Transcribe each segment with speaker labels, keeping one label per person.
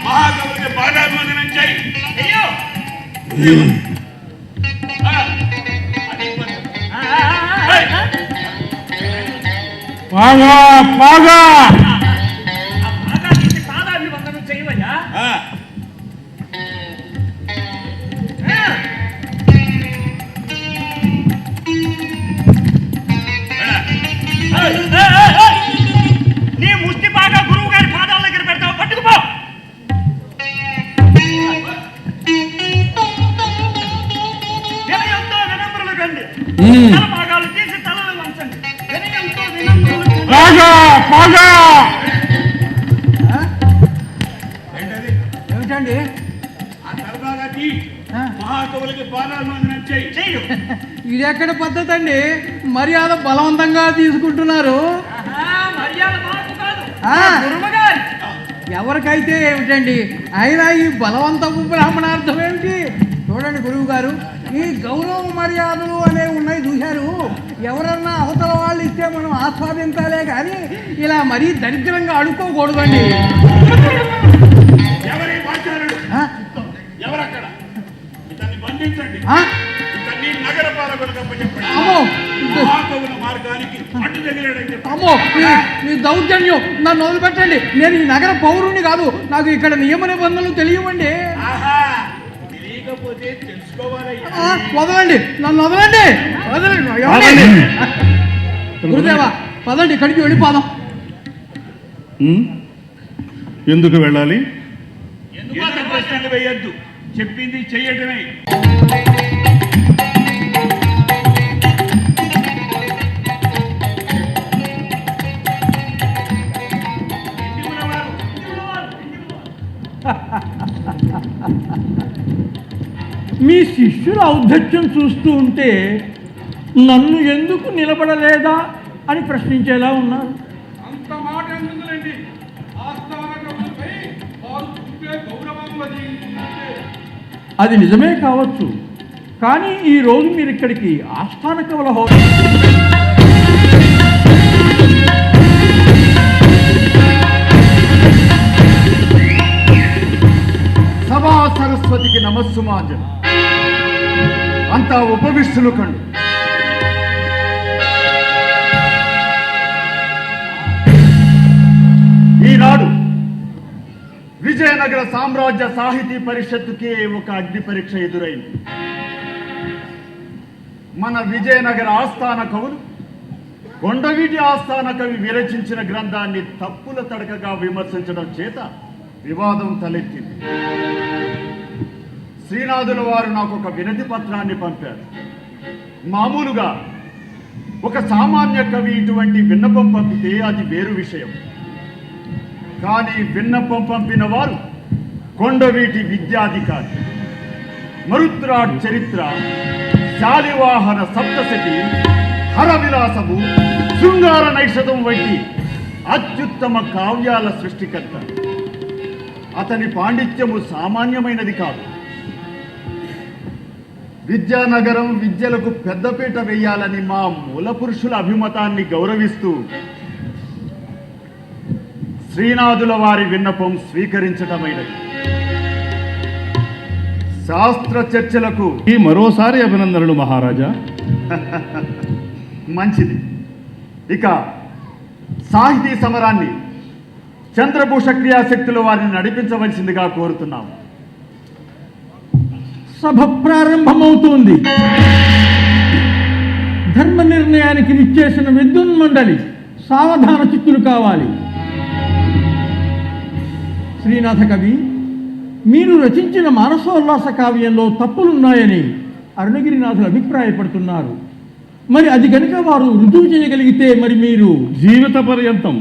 Speaker 1: మహాకవులకి పాదాభివందనం చేయి.
Speaker 2: పాదాభివందనం చేయవయ్యా. నీ ముష్టి బాగా గురువు గారి పాదాల దగ్గర పెడతావు, పట్టుకుపో. వినయంతో వినమ్రులు కండి, తల భాగాలు తీసి తలలు వంచండి. వినయంతో వినమ్రులు
Speaker 3: ఏమిటండి?
Speaker 1: ఆ తలభాగాకి మహాకవులకి పాదాభివందనం చెయ్యి.
Speaker 3: ఇది ఎక్కడ పద్ధతి అండి? మర్యాద బలవంతంగా తీసుకుంటున్నారు. ఎవరికైతే ఏమిటండి, అయినా ఈ బలవంతపు బ్రాహ్మణార్థం ఏమిటి? చూడండి గురువు గారు, ఈ గౌరవ మర్యాదలు అనేవి ఉన్నాయి చూశారు. ఎవరన్నా అవతల వాళ్ళు ఇస్తే మనం ఆస్వాదించాలే కానీ ఇలా మరీ దరిద్రంగా అడుక్కోకూడదండి.
Speaker 1: ఎవరక్కడ? ఇతన్ని బంధించండి.
Speaker 3: అమ్మో, మీ దౌర్జన్యం, నన్ను వదిలిపెట్టండి. నేను ఈ నగర పౌరుణ్ణి కాదు, నాకు ఇక్కడ నియమ నిబంధనలు తెలియవండి. వదలండి, నన్ను వదలండి, వదలండి. గురుదేవా, పదండి, ఇక్కడికి వెళ్ళిపోదాం.
Speaker 4: ఎందుకు వెళ్ళాలి?
Speaker 1: వేయద్దు, చెప్పింది చెయ్యటమే.
Speaker 5: మీ శిష్యుల ఔద్ధత్యం చూస్తూ ఉంటే నన్ను ఎందుకు నిలబడలేదా అని ప్రశ్నించేలా ఉన్నారు.
Speaker 6: అంత మాట ఎందుకులేండి, ఆస్థాన కవులపై వారు చూపే గౌరవం
Speaker 5: అది నిజమే కావచ్చు, కానీ ఈరోజు మీరు ఇక్కడికి ఆస్థాన కవుల హోదా
Speaker 7: సభా సరస్వతికి నమస్సుమాంజలి. అంతా ఉపవిష్టులు కండు. ఈనాడు విజయనగర సామ్రాజ్య సాహితీ పరిషత్తుకే ఒక అగ్ని పరీక్ష ఎదురైంది. మన విజయనగర ఆస్థాన కవులు కొండవీటి ఆస్థాన కవి విరచించిన గ్రంథాన్ని తప్పుల తడకగా విమర్శించడం చేత వివాదం తలెత్తింది. శ్రీనాథుల వారు నాకు ఒక వినతి పత్రాన్ని పంపారు. మామూలుగా ఒక సామాన్య కవి ఇటువంటి విన్నపం పంపితే అది వేరు విషయం. కానీ విన్నపం పంపిన వారు కొండవీటి విద్యాధికారి. మరుత్రాట్ చరిత్ర, శాలివాహన సప్తశతి, హరవిలాసము, శృంగార నైషధం వంటి అత్యుత్తమ కావ్యాల సృష్టికర్త. అతని పాండిత్యము సామాన్యమైనది కాదు. విద్యానగరం విద్యలకు పెద్దపీట వేయాలని మా మూల పురుషుల అభిమతాన్ని గౌరవిస్తూ శ్రీనాథుల వారి విన్నపం స్వీకరించటమైనది. శాస్త్ర చర్చలకు
Speaker 4: మరోసారి అభినందనలు మహారాజా.
Speaker 7: మంచిది. ఇక సాహితీ సమరాన్ని చంద్రభూష క్రియాశక్తుల వారిని నడిపించవలసిందిగా కోరుతున్నాము.
Speaker 5: సభ ప్రారంభమవుతోంది. ధర్మ నిర్ణయానికి విచ్చేసిన విద్యున్మండలి సావధాన చిత్తులు కావాలి. శ్రీనాథ కవి, మీరు రచించిన మానసోల్లాస కావ్యంలో తప్పులున్నాయని అరుణగిరినాథులు అభిప్రాయపడుతున్నారు. మరి అది కనుక వారు రుజువు చేయగలిగితే మరి మీరు
Speaker 4: జీవిత పర్యంతం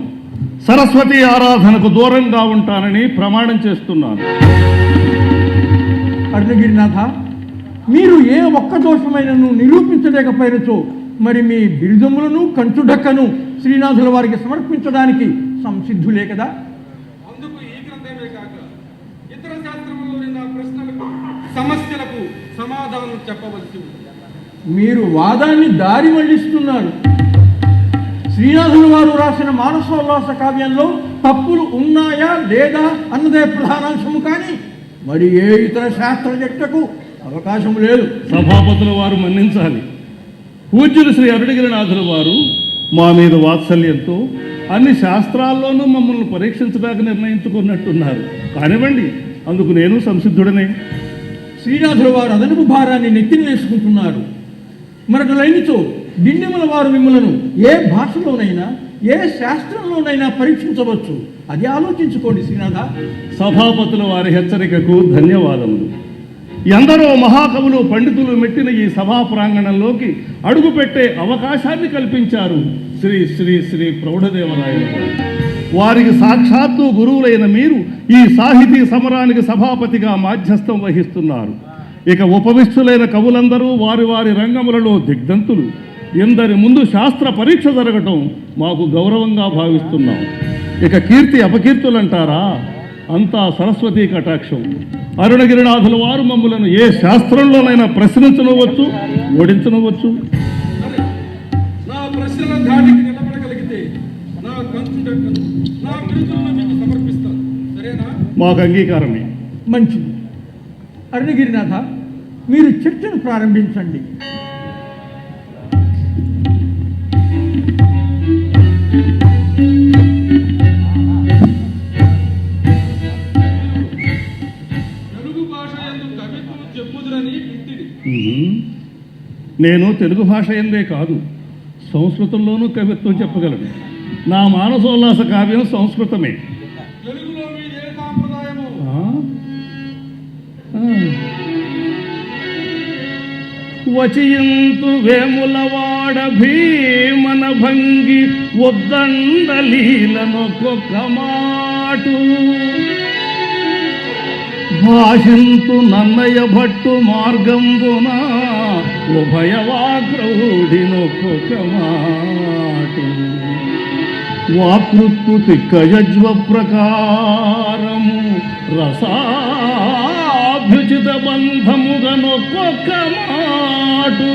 Speaker 4: సరస్వతి ఆరాధనకు దూరంగా ఉంటానని ప్రమాణం చేస్తున్నాను.
Speaker 5: అరుణగిరినాథ, మీరు ఏ ఒక్క దోషమైనను నిరూపించలేకపోయినచో మరి మీ బిరుదములను కంచుడక్కను శ్రీనాథుల వారికి సమర్పించడానికి సంసిద్ధులే కదా?
Speaker 6: సమస్యలకు సమాధానం చెప్పవలసి ఉంది.
Speaker 5: మీరు వాదాన్ని దారి మళ్లిస్తున్నారు. శ్రీనాథుల వారు రాసిన మానసోల్లాస కావ్యంలో తప్పులు ఉన్నాయా లేదా అన్నదే ప్రధానాంశము, కానీ మరి ఏ ఇతర శాస్త్ర చర్చకు అవకాశం లేదు.
Speaker 4: సభాపతుల వారు మన్నించాలి. పూజ్యులు శ్రీ అరుణగిరినాథుల వారు మా మీద వాత్సల్యంతో అన్ని శాస్త్రాల్లోనూ మమ్మల్ని పరీక్షించడానికి నిర్ణయించుకున్నట్టున్నారు. కానివ్వండి, అందుకు నేను సంసిద్ధుడనే.
Speaker 5: శ్రీనాథుల వారు అదనపు భారాన్ని నెత్తిన వేసుకుంటున్నారు. మరొక లైన్తో దిండిమల వారు మిమ్మలను ఏ భాషలోనైనా ఏ శాస్త్రంలోనైనా పరీక్షించవచ్చు. అది ఆలోచించుకోండి శ్రీనాథ.
Speaker 4: సభాపతుల వారి హెచ్చరికకు ధన్యవాదములు. ఎందరో మహాకవులు పండితులు మెట్టిన ఈ సభా ప్రాంగణంలోకి అడుగుపెట్టే అవకాశాన్ని కల్పించారు శ్రీ శ్రీ శ్రీ ప్రౌఢదేవరాయల వారు. వారికి సాక్షాత్తు గురువులైన మీరు ఈ సాహితీ సమరానికి సభాపతిగా మాధ్యస్థం వహిస్తున్నారు. ఇక ఉపవిష్టులైన కవులందరూ వారి వారి రంగములలో దిగ్ధంతులు. ఎందరి ముందు శాస్త్ర పరీక్ష జరగటం మాకు గౌరవంగా భావిస్తున్నాం. ఇక కీర్తి అపకీర్తులంటారా, అంతా సరస్వతీ కటాక్షం. అరుణగిరినాథుల వారు మమ్ములను ఏ శాస్త్రంలోనైనా ప్రశ్నించనవచ్చు, ఓడించనవచ్చు.
Speaker 6: సరే, నా ప్రశ్నల ధాటికి నిలబడగలిగితే నా కంచుడెక్కను, నా బిరుదులను మీకు సమర్పిస్తాను. సరేనా?
Speaker 4: మాకు అంగీకారమే.
Speaker 5: మంచిది. అరుణగిరినాథ, మీరు చర్చను ప్రారంభించండి.
Speaker 6: తెలుగు భాష యందు కవిత్వం చెప్పుదురని వింటిని.
Speaker 4: నేను తెలుగు భాష ఎందే కాదు, సంస్కృతంలోనూ కవిత్వం చెప్పగలను. నా మానసోల్లాస కావ్యం సంస్కృతమే.
Speaker 6: తెలుగులో మీదే సాంప్రదాయము.
Speaker 4: వచియంతు వేములవాడ భీమన భంగి ఉద్దండలీలనొక్కొక్క మాటు, భాషంతు నన్నయ భట్టు మార్గంబున ఉభయవాగ్రౌడినొక్కొక్క మాటు, వాకృత్తు తిక్కయజ్వ ప్రకారము రసాభ్యుచిత బంధముగనొక్కొక్క మాటు,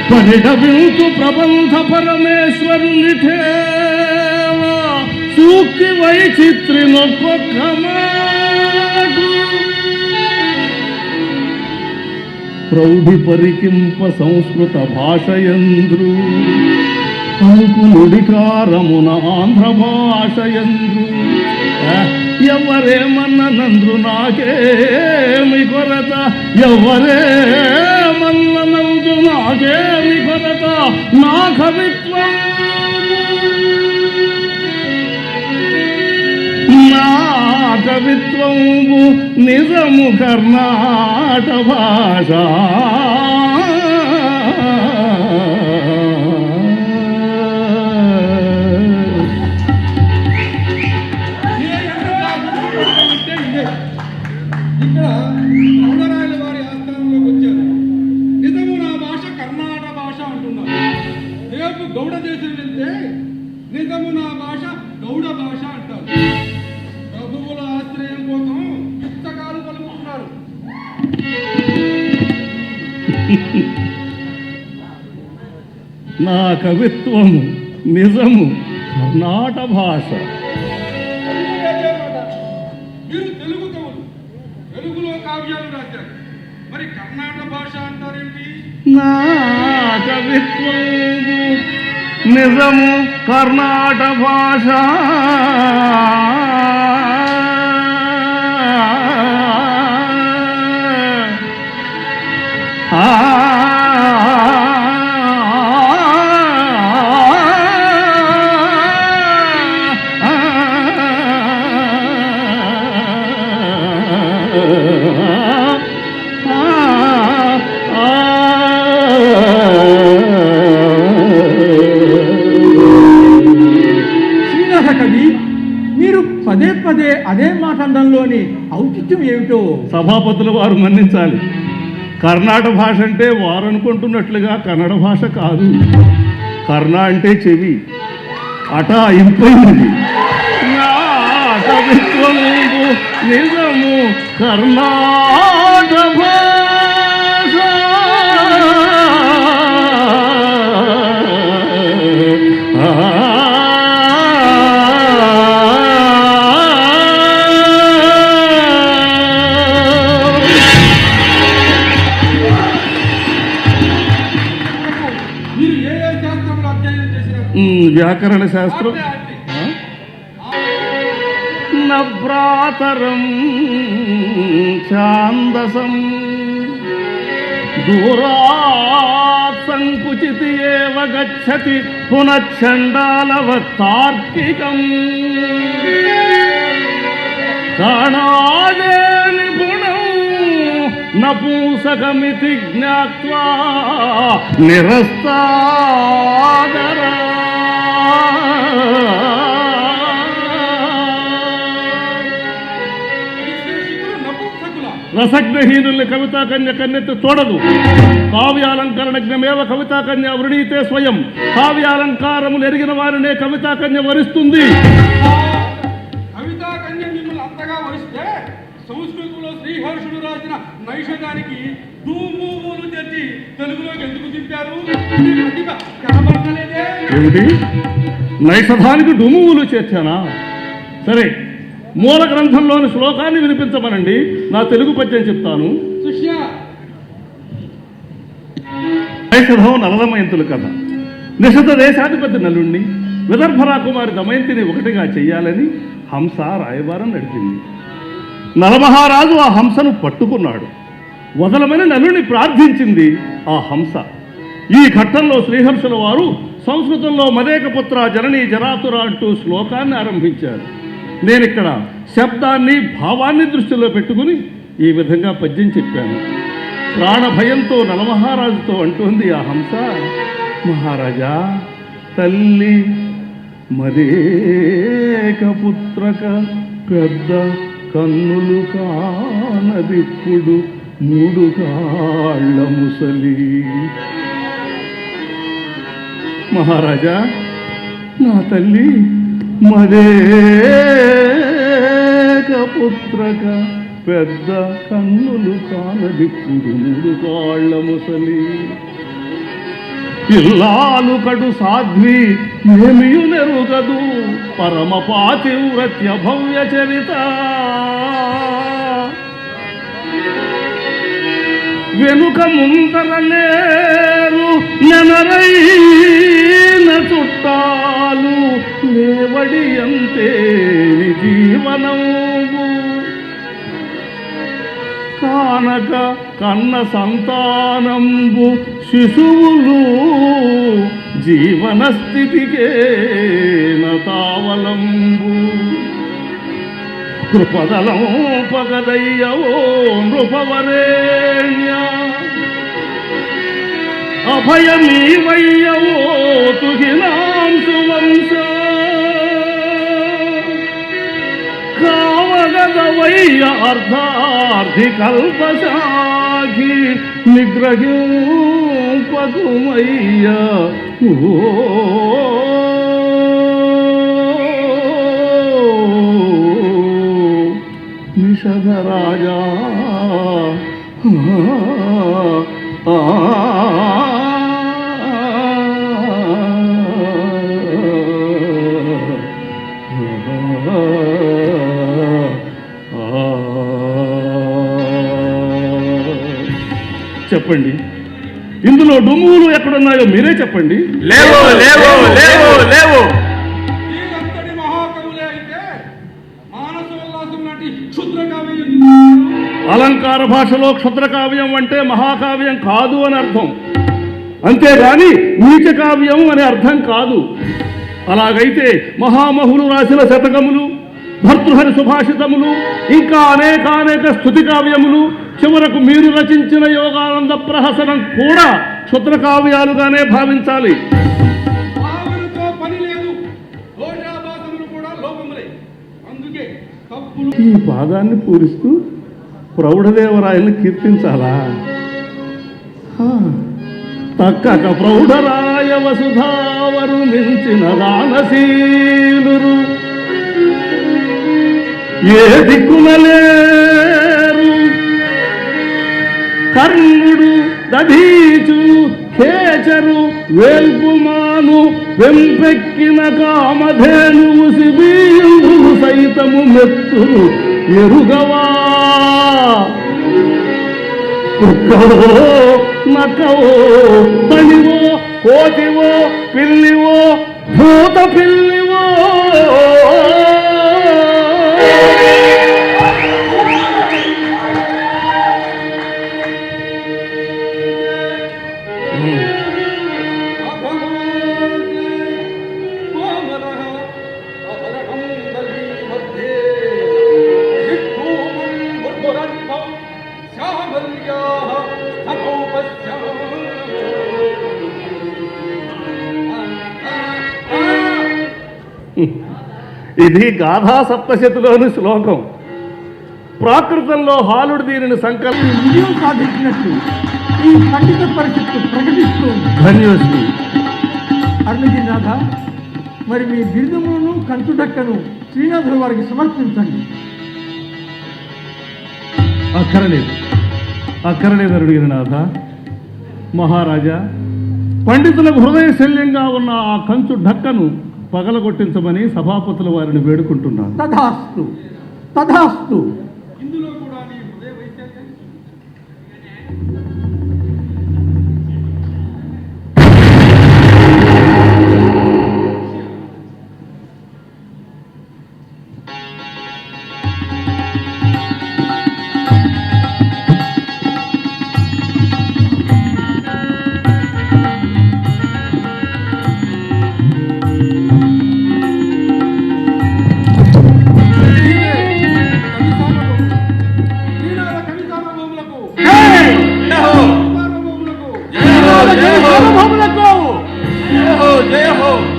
Speaker 4: పరిడవింతు ప్రబంధ పరమేశ్వరుని ఠేవ సూక్తి వైచిత్రినొక్కొక్క మాటు, ప్రౌఢి పరికింప సంస్కృత భాషయంద్రు పలుకు నుడికారమున ఆంధ్ర భాషయంద్రు. ఎవరేమన్ననంద్రు నాకేమి కొరత, ఎవరేమన్ననందు నాకేమి కొరత, నా కవిత్వం నా కవిత్వంబు నిజము కర్ణాట భాష.
Speaker 6: ఇక్కడ గౌడరాయల వారి ఆస్థానంలోకి వచ్చారు. నిజము నా భాష కర్ణాటక భాష అంటున్నారు. రేపు గౌడ దేశం వెళ్తే నిజము నా భాష గౌడ భాష అంటారు. ప్రభువుల ఆశ్రయం కోసం పుస్తకాలు పలుకుతున్నారు.
Speaker 4: నా కవిత్వము నిజము కర్ణాట భాష.
Speaker 6: మీరు తెలుగు కవులు, తెలుగులో కావ్యాలు రాశారు, మరి కర్ణాటక భాష అంటారేంటి?
Speaker 4: నా కవిత్వము నిజము కర్ణాట భాష.
Speaker 5: శ్రీనాథ కవి, మీరు పదే పదే అదే మాట అనడంలోని ఔచిత్యం ఏమిటో.
Speaker 4: సభాపతుల వారు మన్నించాలి. కర్ణాటక భాష అంటే వారు అనుకుంటున్నట్లుగా కన్నడ భాష కాదు. కర్ణ అంటే చెవి, అట ఇంపైనది. నా కవిత్వము నిజము కర్ణాట భాష
Speaker 6: మీరు ఏ ఏ శాస్త్రంలో అధ్యయనం చేసినారు?
Speaker 4: వ్యాకరణ శాస్త్రం
Speaker 6: ఆజ్ఞ,
Speaker 4: నవ్రాతరం ఛాందసం దూరాత్ సంకుచితి ఏవ గచ్చతి పునశ్చండాలవత్తార్కికం కాణాదే నిపుణం నపూంసకమితి జ్ఞాత్వా నిరస్తాదరా
Speaker 6: విశ్లేషకులు నపుంసకుల
Speaker 4: రసజ్ఞహీనుల్ని కవితా కన్య కన్నెత్తి తోడదు. కావ్యాలంకరణజ్ఞమేవ కవితా కన్య వృణీతే స్వయం. కావ్యాలంకారములు ఎరిగిన వారినే కవితా కన్య వరిస్తుంది.
Speaker 6: కవితా కన్య మిమ్మల్ని అంతగా వరిస్తే సంస్కృతంలో శ్రీహర్షుడు రాసిన నైషధానికి దూమూలు తెచ్చి తెలుగులోకి ఎందుకు దింపారు? మీ ప్రతిభ కనబడలేదే.
Speaker 4: ఏమిటి నైషధానికి డుమువులు చేర్చానా? సరే, మూల గ్రంథంలోని శ్లోకాన్ని వినిపించమనండి, నా తెలుగు పద్యం చెప్తాను.
Speaker 6: శిష్య
Speaker 4: నైషధం నలదమయంతుల కథ. నిషధ దేశాధిపతి నలుణ్ణి విదర్భ రాకుమారి దమయంతిని ఒకటిగా చెయ్యాలని హంస రాయబారం నడిపింది. నలమహారాజు ఆ హంసను పట్టుకున్నాడు. వదలమని నలుని ప్రార్థించింది ఆ హంస. ఈ ఘట్టంలో శ్రీహర్షుల వారు సంస్కృతంలో మదేకపుత్ర జననీ జరాతుర అంటూ శ్లోకాన్ని ఆరంభించారు. నేనిక్కడ శబ్దాన్ని భావాన్ని దృష్టిలో పెట్టుకుని ఈ విధంగా పద్యం చెప్పాను. ప్రాణభయంతో నలమహారాజుతో అంటోంది ఆ హంస, మహారాజా, తల్లి మదేకపుత్రక పెద్ద కన్నులు కానదిప్పుడు మూడు కాళ్ళ ముసలి. మహారాజా, నా తల్లి మదేకపుత్రక పెద్ద కన్నులు కానదిప్పుడు మూడు కాళ్ళ ముసలి. ఇల్లాలు కడు సాధ్వి ఏమియు నెరుగదు పరమ పాతివ్రత్య భవ్య చరిత. వెనుక ముందర లేరు నెనరైన చుట్టాలు లేవడి అంతే జీవనము. కానక కన్న సంతానంబు శిశువులు జీవన స్థితికే నతావలంబు. కృపదలం పగదయ్యవో నృపవరేణ్య అభయమీవయ్యవో తుహినాంశు వంశ. కావగదవయ్య అర్ధార్థి కల్పశాఖి నిగ్రహింపకుమయ్య. నిషధ రాజా చెప్పండి, ఇందులో డుమ్ములు ఎక్కడున్నాయో మీరే చెప్పండి.
Speaker 1: లేవు లేవు లేవు లేవు.
Speaker 6: మీరంతటి మహాకవులే అయితే మానసోల్లాసం లాంటి క్షుద్ర కావ్యం
Speaker 4: అలంకార భాషలో క్షుద్రకావ్యం అంటే మహాకావ్యం కాదు అని అర్థం, అంతేగాని నీచ కావ్యం అనే అర్థం కాదు. అలాగైతే మహామహులు రాసిన శతకములు, భర్తృహరి సుభాషితములు, ఇంకా అనేక స్తుతి కావ్యములు, చివరకు మీరు రచించిన యోగానంద ప్రహసనం కూడా క్షుద్ర కావ్యాలుగానే భావించాలి.
Speaker 6: భావనతో పని లేదు, దోషాభాసములు కూడా లోపములే. అందుకే తప్పులు
Speaker 4: ఈ పాదాన్ని పూరిస్తూ ప్రౌఢదేవరాయల్ని కీర్తించాలా? తక్కక ప్రౌఢరాయ వసుధావరు మించిన దానశీలురు ఏ దిక్కునలేరు కర్ణుడు దధీచు కేచరు వేల్పుమాను వెంపెక్కిన కామధేను శిబీంద్రులు సైతము మెత్తురు ఎరుగవా కుక్కవో నక్కవో తనివో కోతివో పిల్లివో భూత పిల్లివో ఇది గాథా సప్తశతిలోని శ్లోకం. ప్రాకృతంలో హాలుడు దీనిని సంకల్పం
Speaker 5: విజయం సాధించినట్లు ఈ పండిత పరిషత్తు ప్రకటిస్తోంది.
Speaker 4: ధన్యోస్మి.
Speaker 5: అరుణగిరినాథ, మరి మీ బిరుదమును కంచుడక్కను శ్రీనాథుల వారికి సమర్పించండి.
Speaker 4: అక్కరలేదు అరుణగిరినాథ. మహారాజా, పండితులకు హృదయ శల్యంగా ఉన్న ఆ కంచు ఢక్కను పగలగొట్టించమని సభాపతుల వారిని వేడుకుంటున్నాను.
Speaker 5: తథాస్తు తథాస్తు.
Speaker 6: ఇందులో కూడా నీ హృదయ వైశాల్యం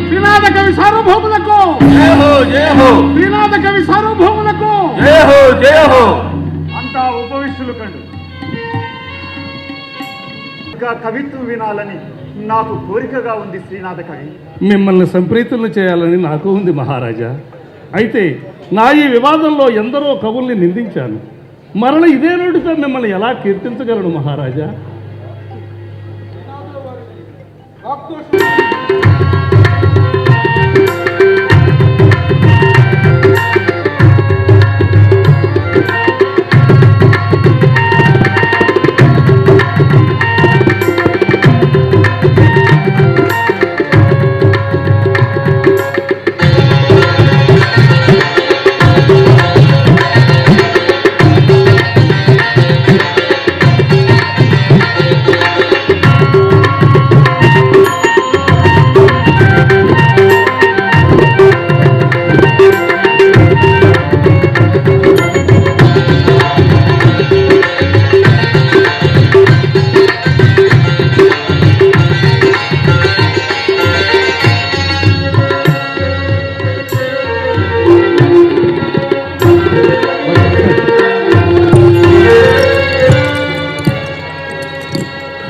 Speaker 5: శ్రీనాథ కవి సార్వభౌములకు, శ్రీనాథ కవి సార్వభౌములకు.
Speaker 7: అంతా ఉపవిష్టులు కండు. ఇంకా కవిత్వం వినాలని నాకు కోరికగా ఉంది శ్రీనాథ కవి.
Speaker 4: మిమ్మల్ని సంప్రీతులను చేయాలని నాకు ఉంది మహారాజా. అయితే నా ఈ వివాదంలో ఎందరో కవుల్ని నిందించాను. మరల ఇదే నోటితో మిమ్మల్ని ఎలా కీర్తించగలను మహారాజా?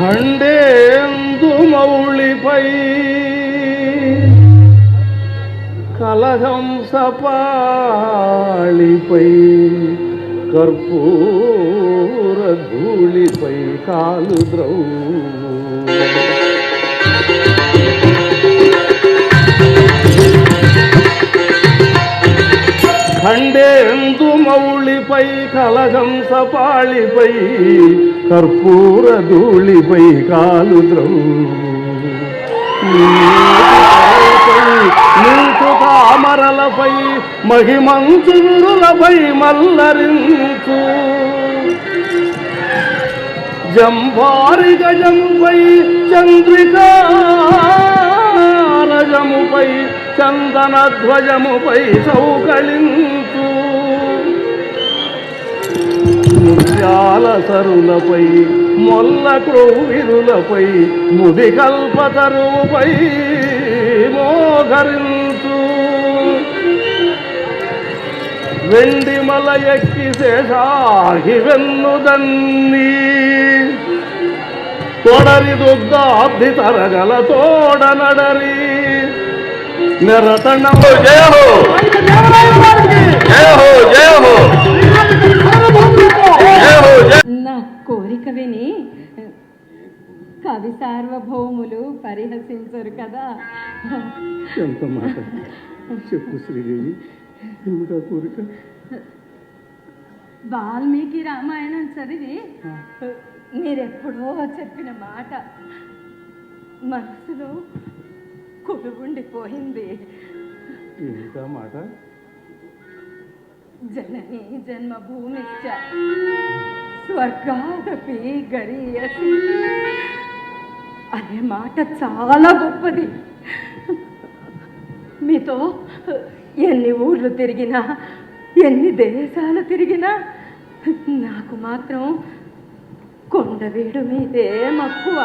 Speaker 4: ఖండేందు మౌళిపై కలహంసపాళిపై కర్పూర ధూళిపై కాలు ద్రౌ ఖండేందు మౌళిపై కలహంసపాళిపై కర్పూర ధూళిపై కాలు ద్రౌ నీకు తామరలపై మహిమంచురులపై మల్లరించు జంభారి గజముపై చంద్రికారజముపై చందన ధ్వజముపై సౌకళించు ముత్యాల సరులపై మొల్ల క్రౌవిరులపై ముది కల్పతరువుపై మోగరించు వెండి మల ఎక్కి శేషాగి వెన్నుదన్నీ తొడరి దుగ్ధాబ్ది తరగల తోడ నడరి నిరతనము
Speaker 8: నా కోరిక విని కవి సార్వభౌములు పరిహసించరు కదా.
Speaker 4: ఎంత మాట చెప్పు శ్రీదేవి, ఏమిటా కోరిక?
Speaker 8: వాల్మీకి రామాయణం చదివి మీరెప్పుడో చెప్పిన మాట మనసులో కొలువుండిపోయింది.
Speaker 4: ఏమిటా మాట?
Speaker 8: జనని జన్మభూమిశ్చ స్వర్గాదపి గరీయసి అనే మాట చాలా గొప్పది. మీతో ఎన్ని ఊర్లు తిరిగినా, ఎన్ని దేశాలు తిరిగినా నాకు మాత్రం కొండవీడు మీదే మక్కువ.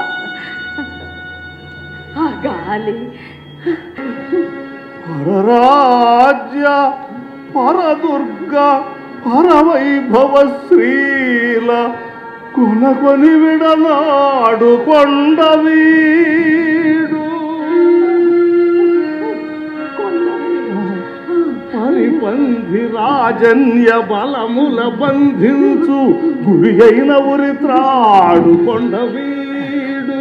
Speaker 8: ఆ గాలి,
Speaker 4: పరరాజ్య పరదుర్గ పరవైభవ శ్రీల కొనకొని విడనాడు కొండవీడు పరిపంధి రాజన్య బలముల బంధించు గుడి అయిన ఉరి త్రాడు కొండవీడు.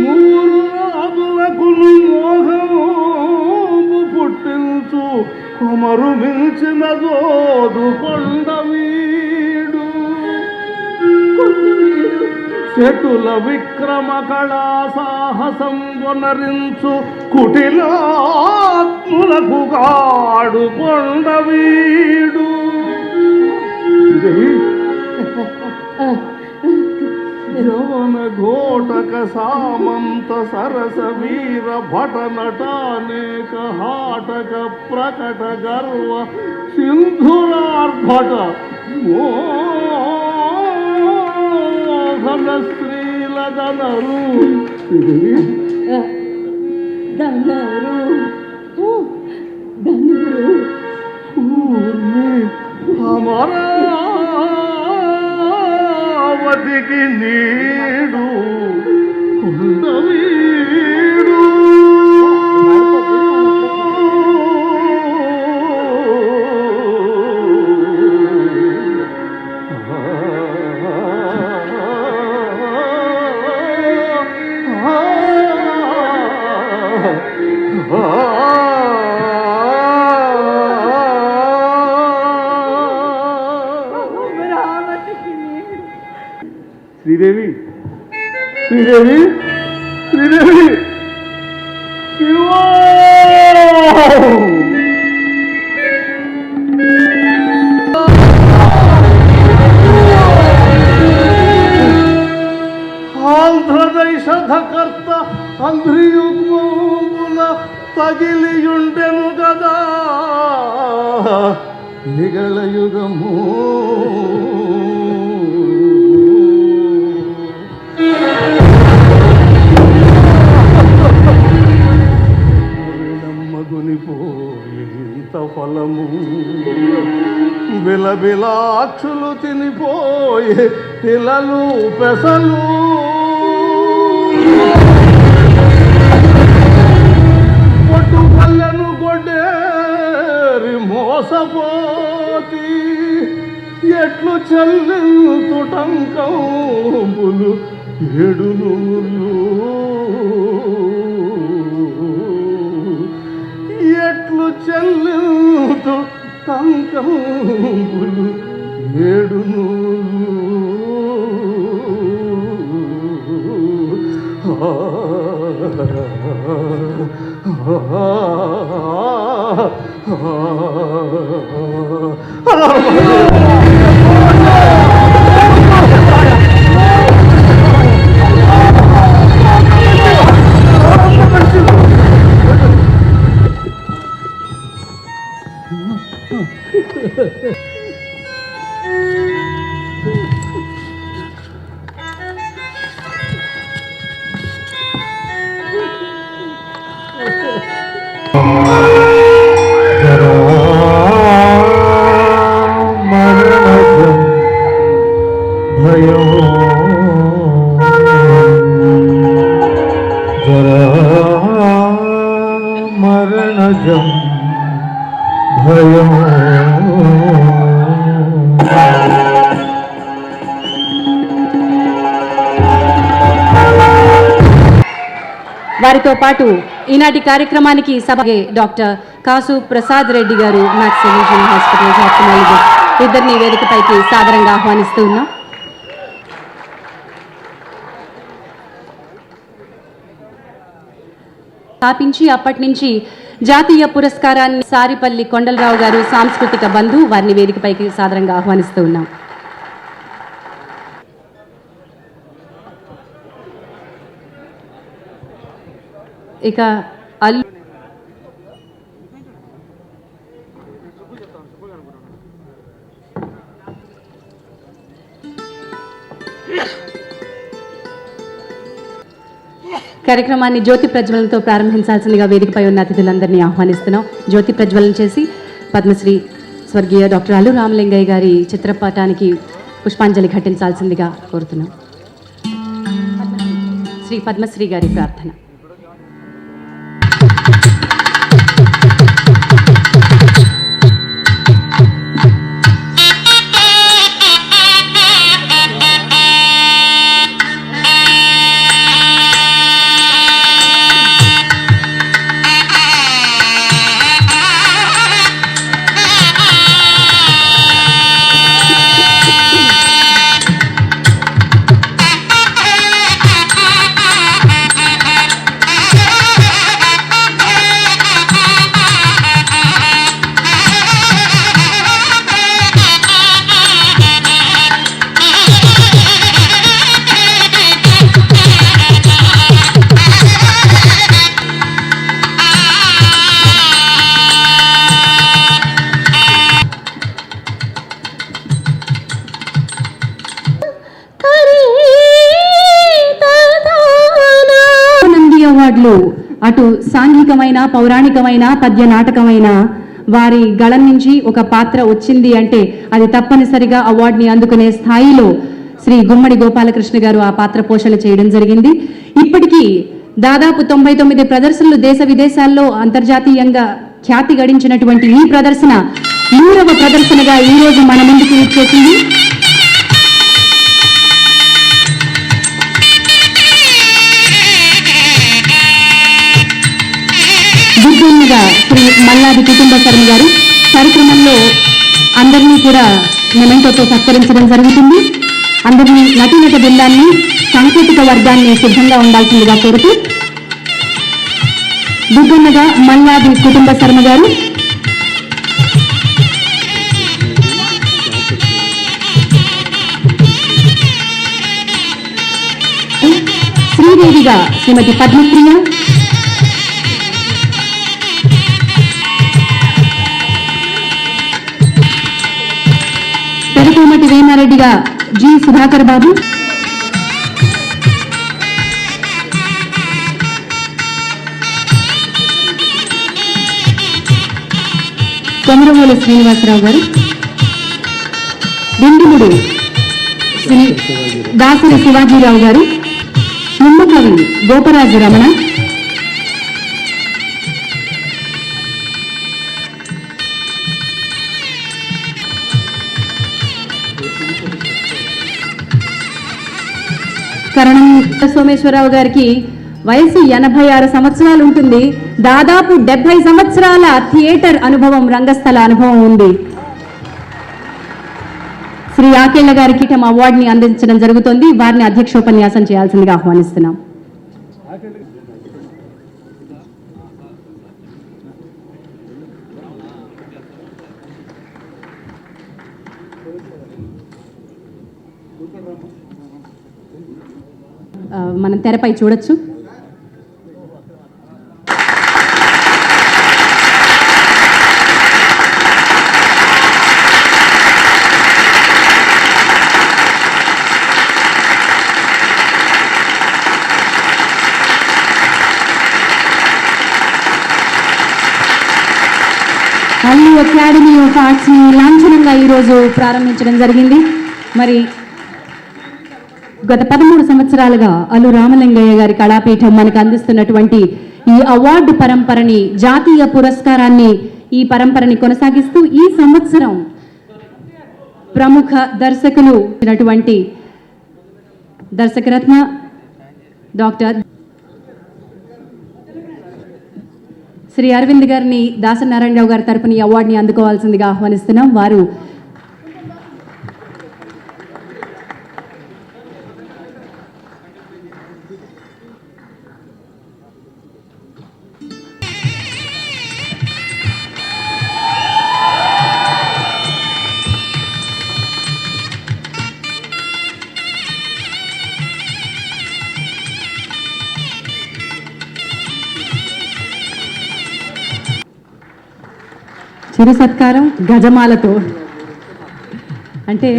Speaker 4: మూడు రాజులకును మోహము పుట్టించు కొమరు మించిన జోదు కొండవీడు. చెటుల విక్రమ కళా సాహసం వనరించు కుటిలాత్ములకు గాడు కొండవీడు. యవన ఘోటక సామంత సరస వీర భట నటానేక హాటక ప్రకట గర్వ సింధురార్భట మోహన స్త్రీల గనరు అమరావతికి నీడు కొండవీడు. శ్రీదేవి, శ్రీదేవి, శ్రీదేవి, శివా! ఆంధ్రదేశధకర్త అంధ్రియుగ్మమున తగిలియుండెను గదా నిగళయుగము. ఇంత ఫలము బిలబిలాక్షులు తినిపోయే పిల్లలు పెసలు పొట్టు పల్లెను గొడ్డేరి మోసపోతి ఎట్లు చెల్లింతుటంకంబులు 7 నూళ్ళు ఎట్లు చెల్లింతు టంకంబులు 7 నూళ్ళు. భయం జరా
Speaker 9: వారితో పాటు ఈనాటి కార్యక్రమానికి సభకి డాక్టర్ కాసు ప్రసాద్ రెడ్డి గారు మ్యాక్స్ రీజనల్ హాస్పిటల్ ఆప్థమాలజిస్ట్ ఇద్దరిని వేదికపైకి సాదరంగా ఆహ్వానిస్తూ ఉన్నాం. స్థాపించి అప్పటి నుంచి జాతీయ పురస్కారాన్ని సారిపల్లి కొండలరావు గారు సాంస్కృతిక బంధు వారిని వేదికపైకి సాదరంగా ఆహ్వానిస్తూ ఉన్నాం. ఇక కార్యక్రమాన్ని జ్యోతి ప్రజ్వలనతో ప్రారంభించాల్సిందిగా వేదికపై ఉన్న అతిథులందరినీ ఆహ్వానిస్తున్నాం. జ్యోతి ప్రజ్వలన చేసి పద్మశ్రీ స్వర్గీయ డాక్టర్ అల్లు రామలింగయ్య గారి చిత్రపటానికి పుష్పాంజలి ఘటించాల్సిందిగా కోరుతున్నాం. శ్రీ పద్మశ్రీ గారి ప్రార్థన. అటు సాంఘికమైన పౌరాణికమైన పద్య నాటకమైన వారి గళం నుంచి ఒక పాత్ర వచ్చింది అంటే అది తప్పనిసరిగా అవార్డుని అందుకునే స్థాయిలో శ్రీ గుమ్మడి గోపాలకృష్ణ గారు ఆ పాత్ర పోషణ చేయడం జరిగింది. ఇప్పటికీ దాదాపు 99 ప్రదర్శనలు దేశ విదేశాల్లో అంతర్జాతీయంగా ఖ్యాతి గడించినటువంటి ఈ ప్రదర్శన 100వ ప్రదర్శనగా ఈ రోజు మన ముందుకు వచ్చేసింది. శ్రీ మల్లాది కుటుంబ శర్మ గారు కార్యక్రమంలో అందరినీ కూడా మెమెంటోతో సత్కరించడం జరుగుతుంది. అందరినీ నటీనట బృందాన్ని సాంకేతిక వర్గాన్ని సిద్ధంగా ఉండాల్సిందిగా కోరుతూ దుగ్గన్నగా మల్లాది కుటుంబ శర్మ గారు, శ్రీదేవిగా శ్రీమతి పద్మప్రియ, పెరకోమటి వేమారెడ్డిగా జి సుధాకర్ బాబు, కొమరమూల శ్రీనివాసరావు గారు, దిండిముడు శ్రీ దాసరి శివాజీరావు గారు, నిమ్మకవి గోపరాజు రమణ, కరణం సోమేశ్వరరావు గారికి వయసు 86 సంవత్సరాలు ఉంటుంది. దాదాపు 70 సంవత్సరాల థియేటర్ అనుభవం, రంగస్థల అనుభవం ఉంది. శ్రీ ఆకేళ్ల గారికి అవార్డుని అందించడం జరుగుతుంది. వారిని అధ్యక్షోపన్యాసం చేయాల్సిందిగా ఆహ్వానిస్తున్నాం. మనం తెరపై చూడొచ్చు. అల్లు అకాడమీ ఆఫ్ ఆర్ట్స్ ని లాంఛనంగా ఈరోజు ప్రారంభించడం జరిగింది. మరి గత 13 సంవత్సరాలుగా అల్లు రామలింగయ్య గారి కళాపీఠం మనకు అందిస్తున్నటువంటి ఈ అవార్డు పరంపరని, జాతీయ పురస్కారాన్ని, ఈ పరంపరని కొనసాగిస్తూ ఈ సంవత్సరం ప్రముఖ దర్శకులు దర్శకరత్న డాక్టర్ శ్రీ అరవింద్ గారిని దాసరి నారాయణరావు గారి తరపున ఈ అవార్డుని అందుకోవాల్సిందిగా ఆహ్వానిస్తున్నాం. వారు చిరు సత్కారం గజమాలతో. అంటే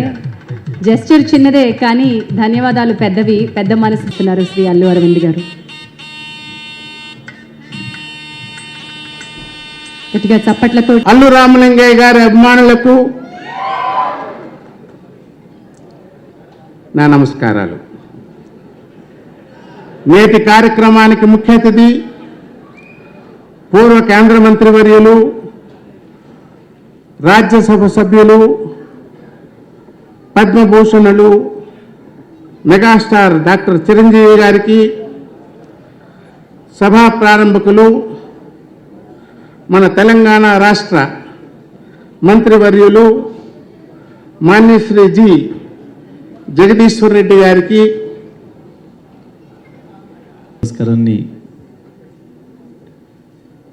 Speaker 9: జెస్చర్ చిన్నదే కానీ ధన్యవాదాలు పెద్దవి, పెద్ద మనసు ఇస్తున్నారు శ్రీ అల్లు అరవింద్ గారు. గట్టిగా చప్పట్లతో
Speaker 1: అల్లు రామలింగయ్య గారి అభిమానులకు నా నమస్కారాలు. నేటి కార్యక్రమానికి ముఖ్య అతిథి పూర్వ కేంద్ర మంత్రివర్యులు, రాజ్యసభ సభ్యులు, పద్మభూషణులు, మెగాస్టార్ డాక్టర్ చిరంజీవి గారికి, సభా ప్రారంభకులు, మన తెలంగాణ రాష్ట్ర మంత్రివర్యులు మాన్యశ్రీ జి జగదీశ్వర్ రెడ్డి గారికి
Speaker 10: నమస్కారాన్ని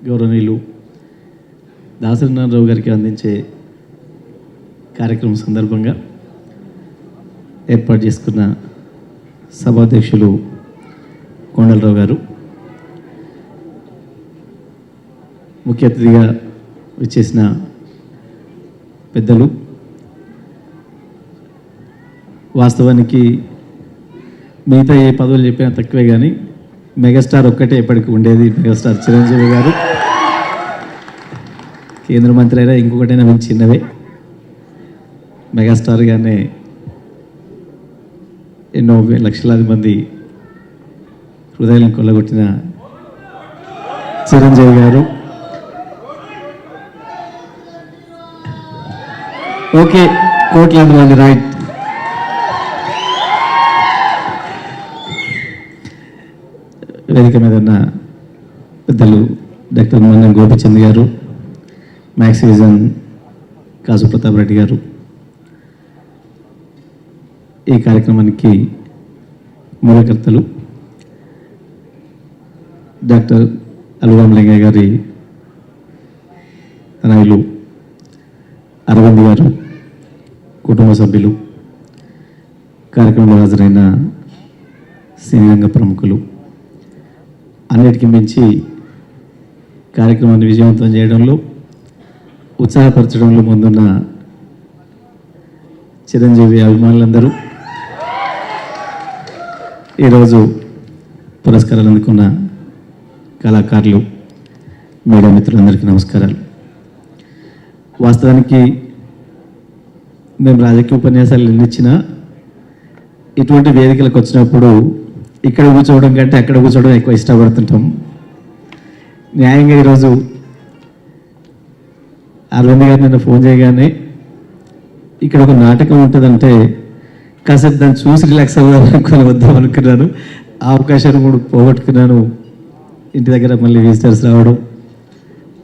Speaker 10: గౌరవనీయులు దాసరి నారాయణరావు గారికి అందించే కార్యక్రమం సందర్భంగా ఏర్పాటు చేసుకున్న సభాధ్యక్షులు కొండలరావు గారు, ముఖ్య అతిథిగా వచ్చేసిన పెద్దలు, వాస్తవానికి మిగతా ఏ పదవులు చెప్పినా తక్కువే కానీ మెగాస్టార్ ఒక్కటే ఎప్పటికీ ఉండేది, మెగాస్టార్ చిరంజీవి గారు. కేంద్ర మంత్రి అయినా ఇంకొకటైనా మేము చిన్నవే. మెగాస్టార్గానే ఎన్నో లక్షలాది మంది హృదయాలను కొల్లగొట్టిన చిరంజీవి గారు. ఓకే, కోట్లాది మంది రైట్. వేదిక మీద ఉన్న పెద్దలు డాక్టర్ మన్నం గోపిచంద్ గారు, మ్యాక్స్ విజన్ కాసు ప్రతాప్ రెడ్డి గారు, ఈ కార్యక్రమానికి మూలకర్తలు డాక్టర్ అల్లు రామలింగయ్య గారి తనయులు అరవింద్ గారు, కుటుంబ సభ్యులు, కార్యక్రమంలో హాజరైన సినీ రంగ ప్రముఖులు, అన్నిటికీ మించి కార్యక్రమాన్ని విజయవంతం చేయడంలో, ఉత్సాహపరచడంలో ముందున్న చిరంజీవి అభిమానులందరూ, ఈరోజు పురస్కారాలు అందుకున్న కళాకారులు, మీడియా మిత్రులందరికీ నమస్కారాలు. వాస్తవానికి మేము రాజకీయ ఉపన్యాసాలు ఎన్నిచ్చినా ఇటువంటి వేదికలకు వచ్చినప్పుడు ఇక్కడ కూర్చోవడం కంటే అక్కడ కూర్చోవడం ఎక్కువ ఇష్టపడుతుంటాం. న్యాయంగా ఈరోజు అరవింద్ గారు నిన్న ఫోన్ చేయగానే ఇక్కడ ఒక నాటకం ఉంటుందంటే కాసేపు దాన్ని చూసి రిలాక్స్ అవ్వదాం అనుకుని వద్దాం అనుకున్నాను. ఆ అవకాశాన్ని కూడా పోగొట్టుకున్నాను. ఇంటి దగ్గర మళ్ళీ విజిటర్స్ రావడం,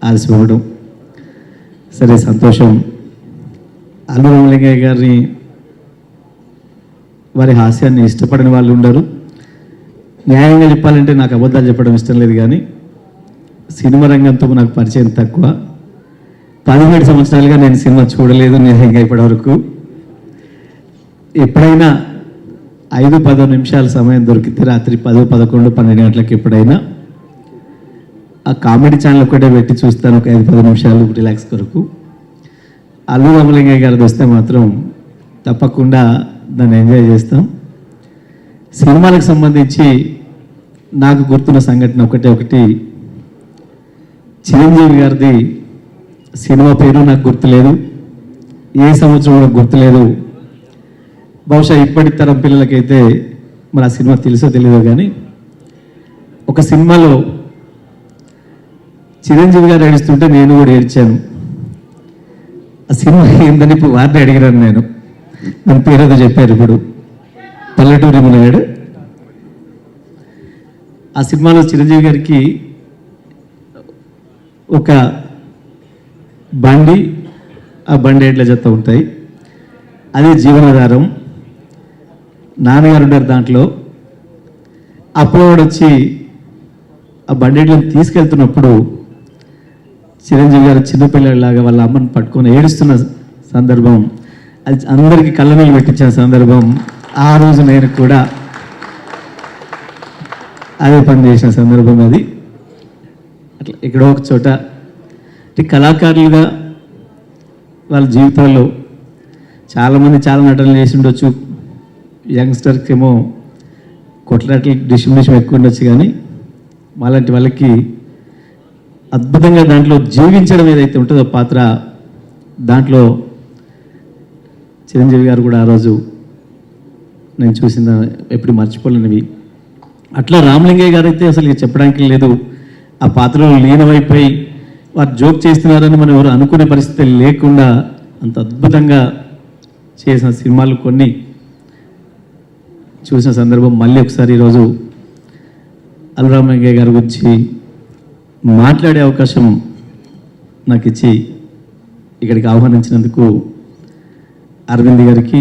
Speaker 10: ఆలసిపోవడం. సరే, సంతోషం. అల్లు రామలింగయ్య గారిని, వారి హాస్యాన్ని ఇష్టపడిన వాళ్ళు ఉండరు. న్యాయంగా చెప్పాలంటే నాకు అబద్ధాలు చెప్పడం ఇష్టం లేదు, కానీ సినిమా రంగంతో నాకు పరిచయం తక్కువ. 17 సంవత్సరాలుగా నేను సినిమా చూడలేదు న్యాయంగా ఇప్పటివరకు. ఎప్పుడైనా 5-10 నిమిషాల సమయం దొరికితే రాత్రి 10, 11, 12 గంటలకు ఎప్పుడైనా ఆ కామెడీ ఛానల్ ఒక్కటే పెట్టి చూస్తాను, ఒక 5-10 నిమిషాలు రిలాక్స్ కొరకు. అల్లు రామలింగయ్య గారిది వస్తే మాత్రం తప్పకుండా దాన్ని ఎంజాయ్ చేస్తాం. సినిమాలకు సంబంధించి నాకు గుర్తున్న సంఘటన ఒకటి, చిరంజీవి గారిది సినిమా పేరు నాకు గుర్తులేదు, ఏ సంవత్సరం నాకు గుర్తులేదు. బహుశా ఇప్పటి తరం పిల్లలకైతే మరి ఆ సినిమా తెలుసో తెలియదో, కానీ ఒక సినిమాలో చిరంజీవి గారు ఏడుస్తుంటే నేను కూడా ఏడ్చాను. ఆ సినిమా ఏందని ఇప్పుడు వారిని అడిగినాను నేను. దాని పేరేదో చెప్పారు ఇప్పుడు, పల్లెటూరి మునగాడు. ఆ సినిమాలో చిరంజీవి గారికి ఒక బండి, ఆ బండి ఎడ్ల జత ఉంటాయి, అదే జీవనాధారం. నాన్నగారు ఉంటారు దాంట్లో. అప్పుడు వచ్చి ఆ బండి ఎడ్లను తీసుకెళ్తున్నప్పుడు చిరంజీవి గారు చిన్నపిల్లలాగా వాళ్ళ అమ్మని పట్టుకొని ఏడుస్తున్న సందర్భం, అది అందరికీ కళ్ళనీళ్ళు పెట్టించిన సందర్భం. ఆ రోజు నేను కూడా అదే పని చేసిన సందర్భం అది. అట్లా ఎక్కడో ఒక చోట కళాకారులుగా వాళ్ళ జీవితాల్లో చాలామంది చాలా నటనలు చేసి ఉండొచ్చు. యంగ్స్టర్కి ఏమో కొట్లాటలు డిస్ట్రిబ్యూషన్ ఎక్కువ ఉండొచ్చు, కానీ మాలాంటి వాళ్ళకి అద్భుతంగా దాంట్లో జీవించడం ఏదైతే ఉంటుందో పాత్ర, దాంట్లో చిరంజీవి గారు కూడా ఆ రోజు నేను చూసిన ఎప్పుడు మర్చిపోలేనివి. అట్లా రామలింగయ్య గారు అయితే అసలు చెప్పడానికి లేదు. ఆ పాత్రలో లీనమైపోయి వారు జోక్ చేస్తున్నారని మనం ఎవరు అనుకునే పరిస్థితి లేకుండా అంత అద్భుతంగా చేసిన సినిమాలు కొన్ని చూసిన సందర్భం. మళ్ళీ ఒకసారి ఈరోజు అల్లు రామలింగయ్య గారి గురించి మాట్లాడే అవకాశం నాకు ఇచ్చి ఇక్కడికి ఆహ్వానించినందుకు అరవింద్ గారికి,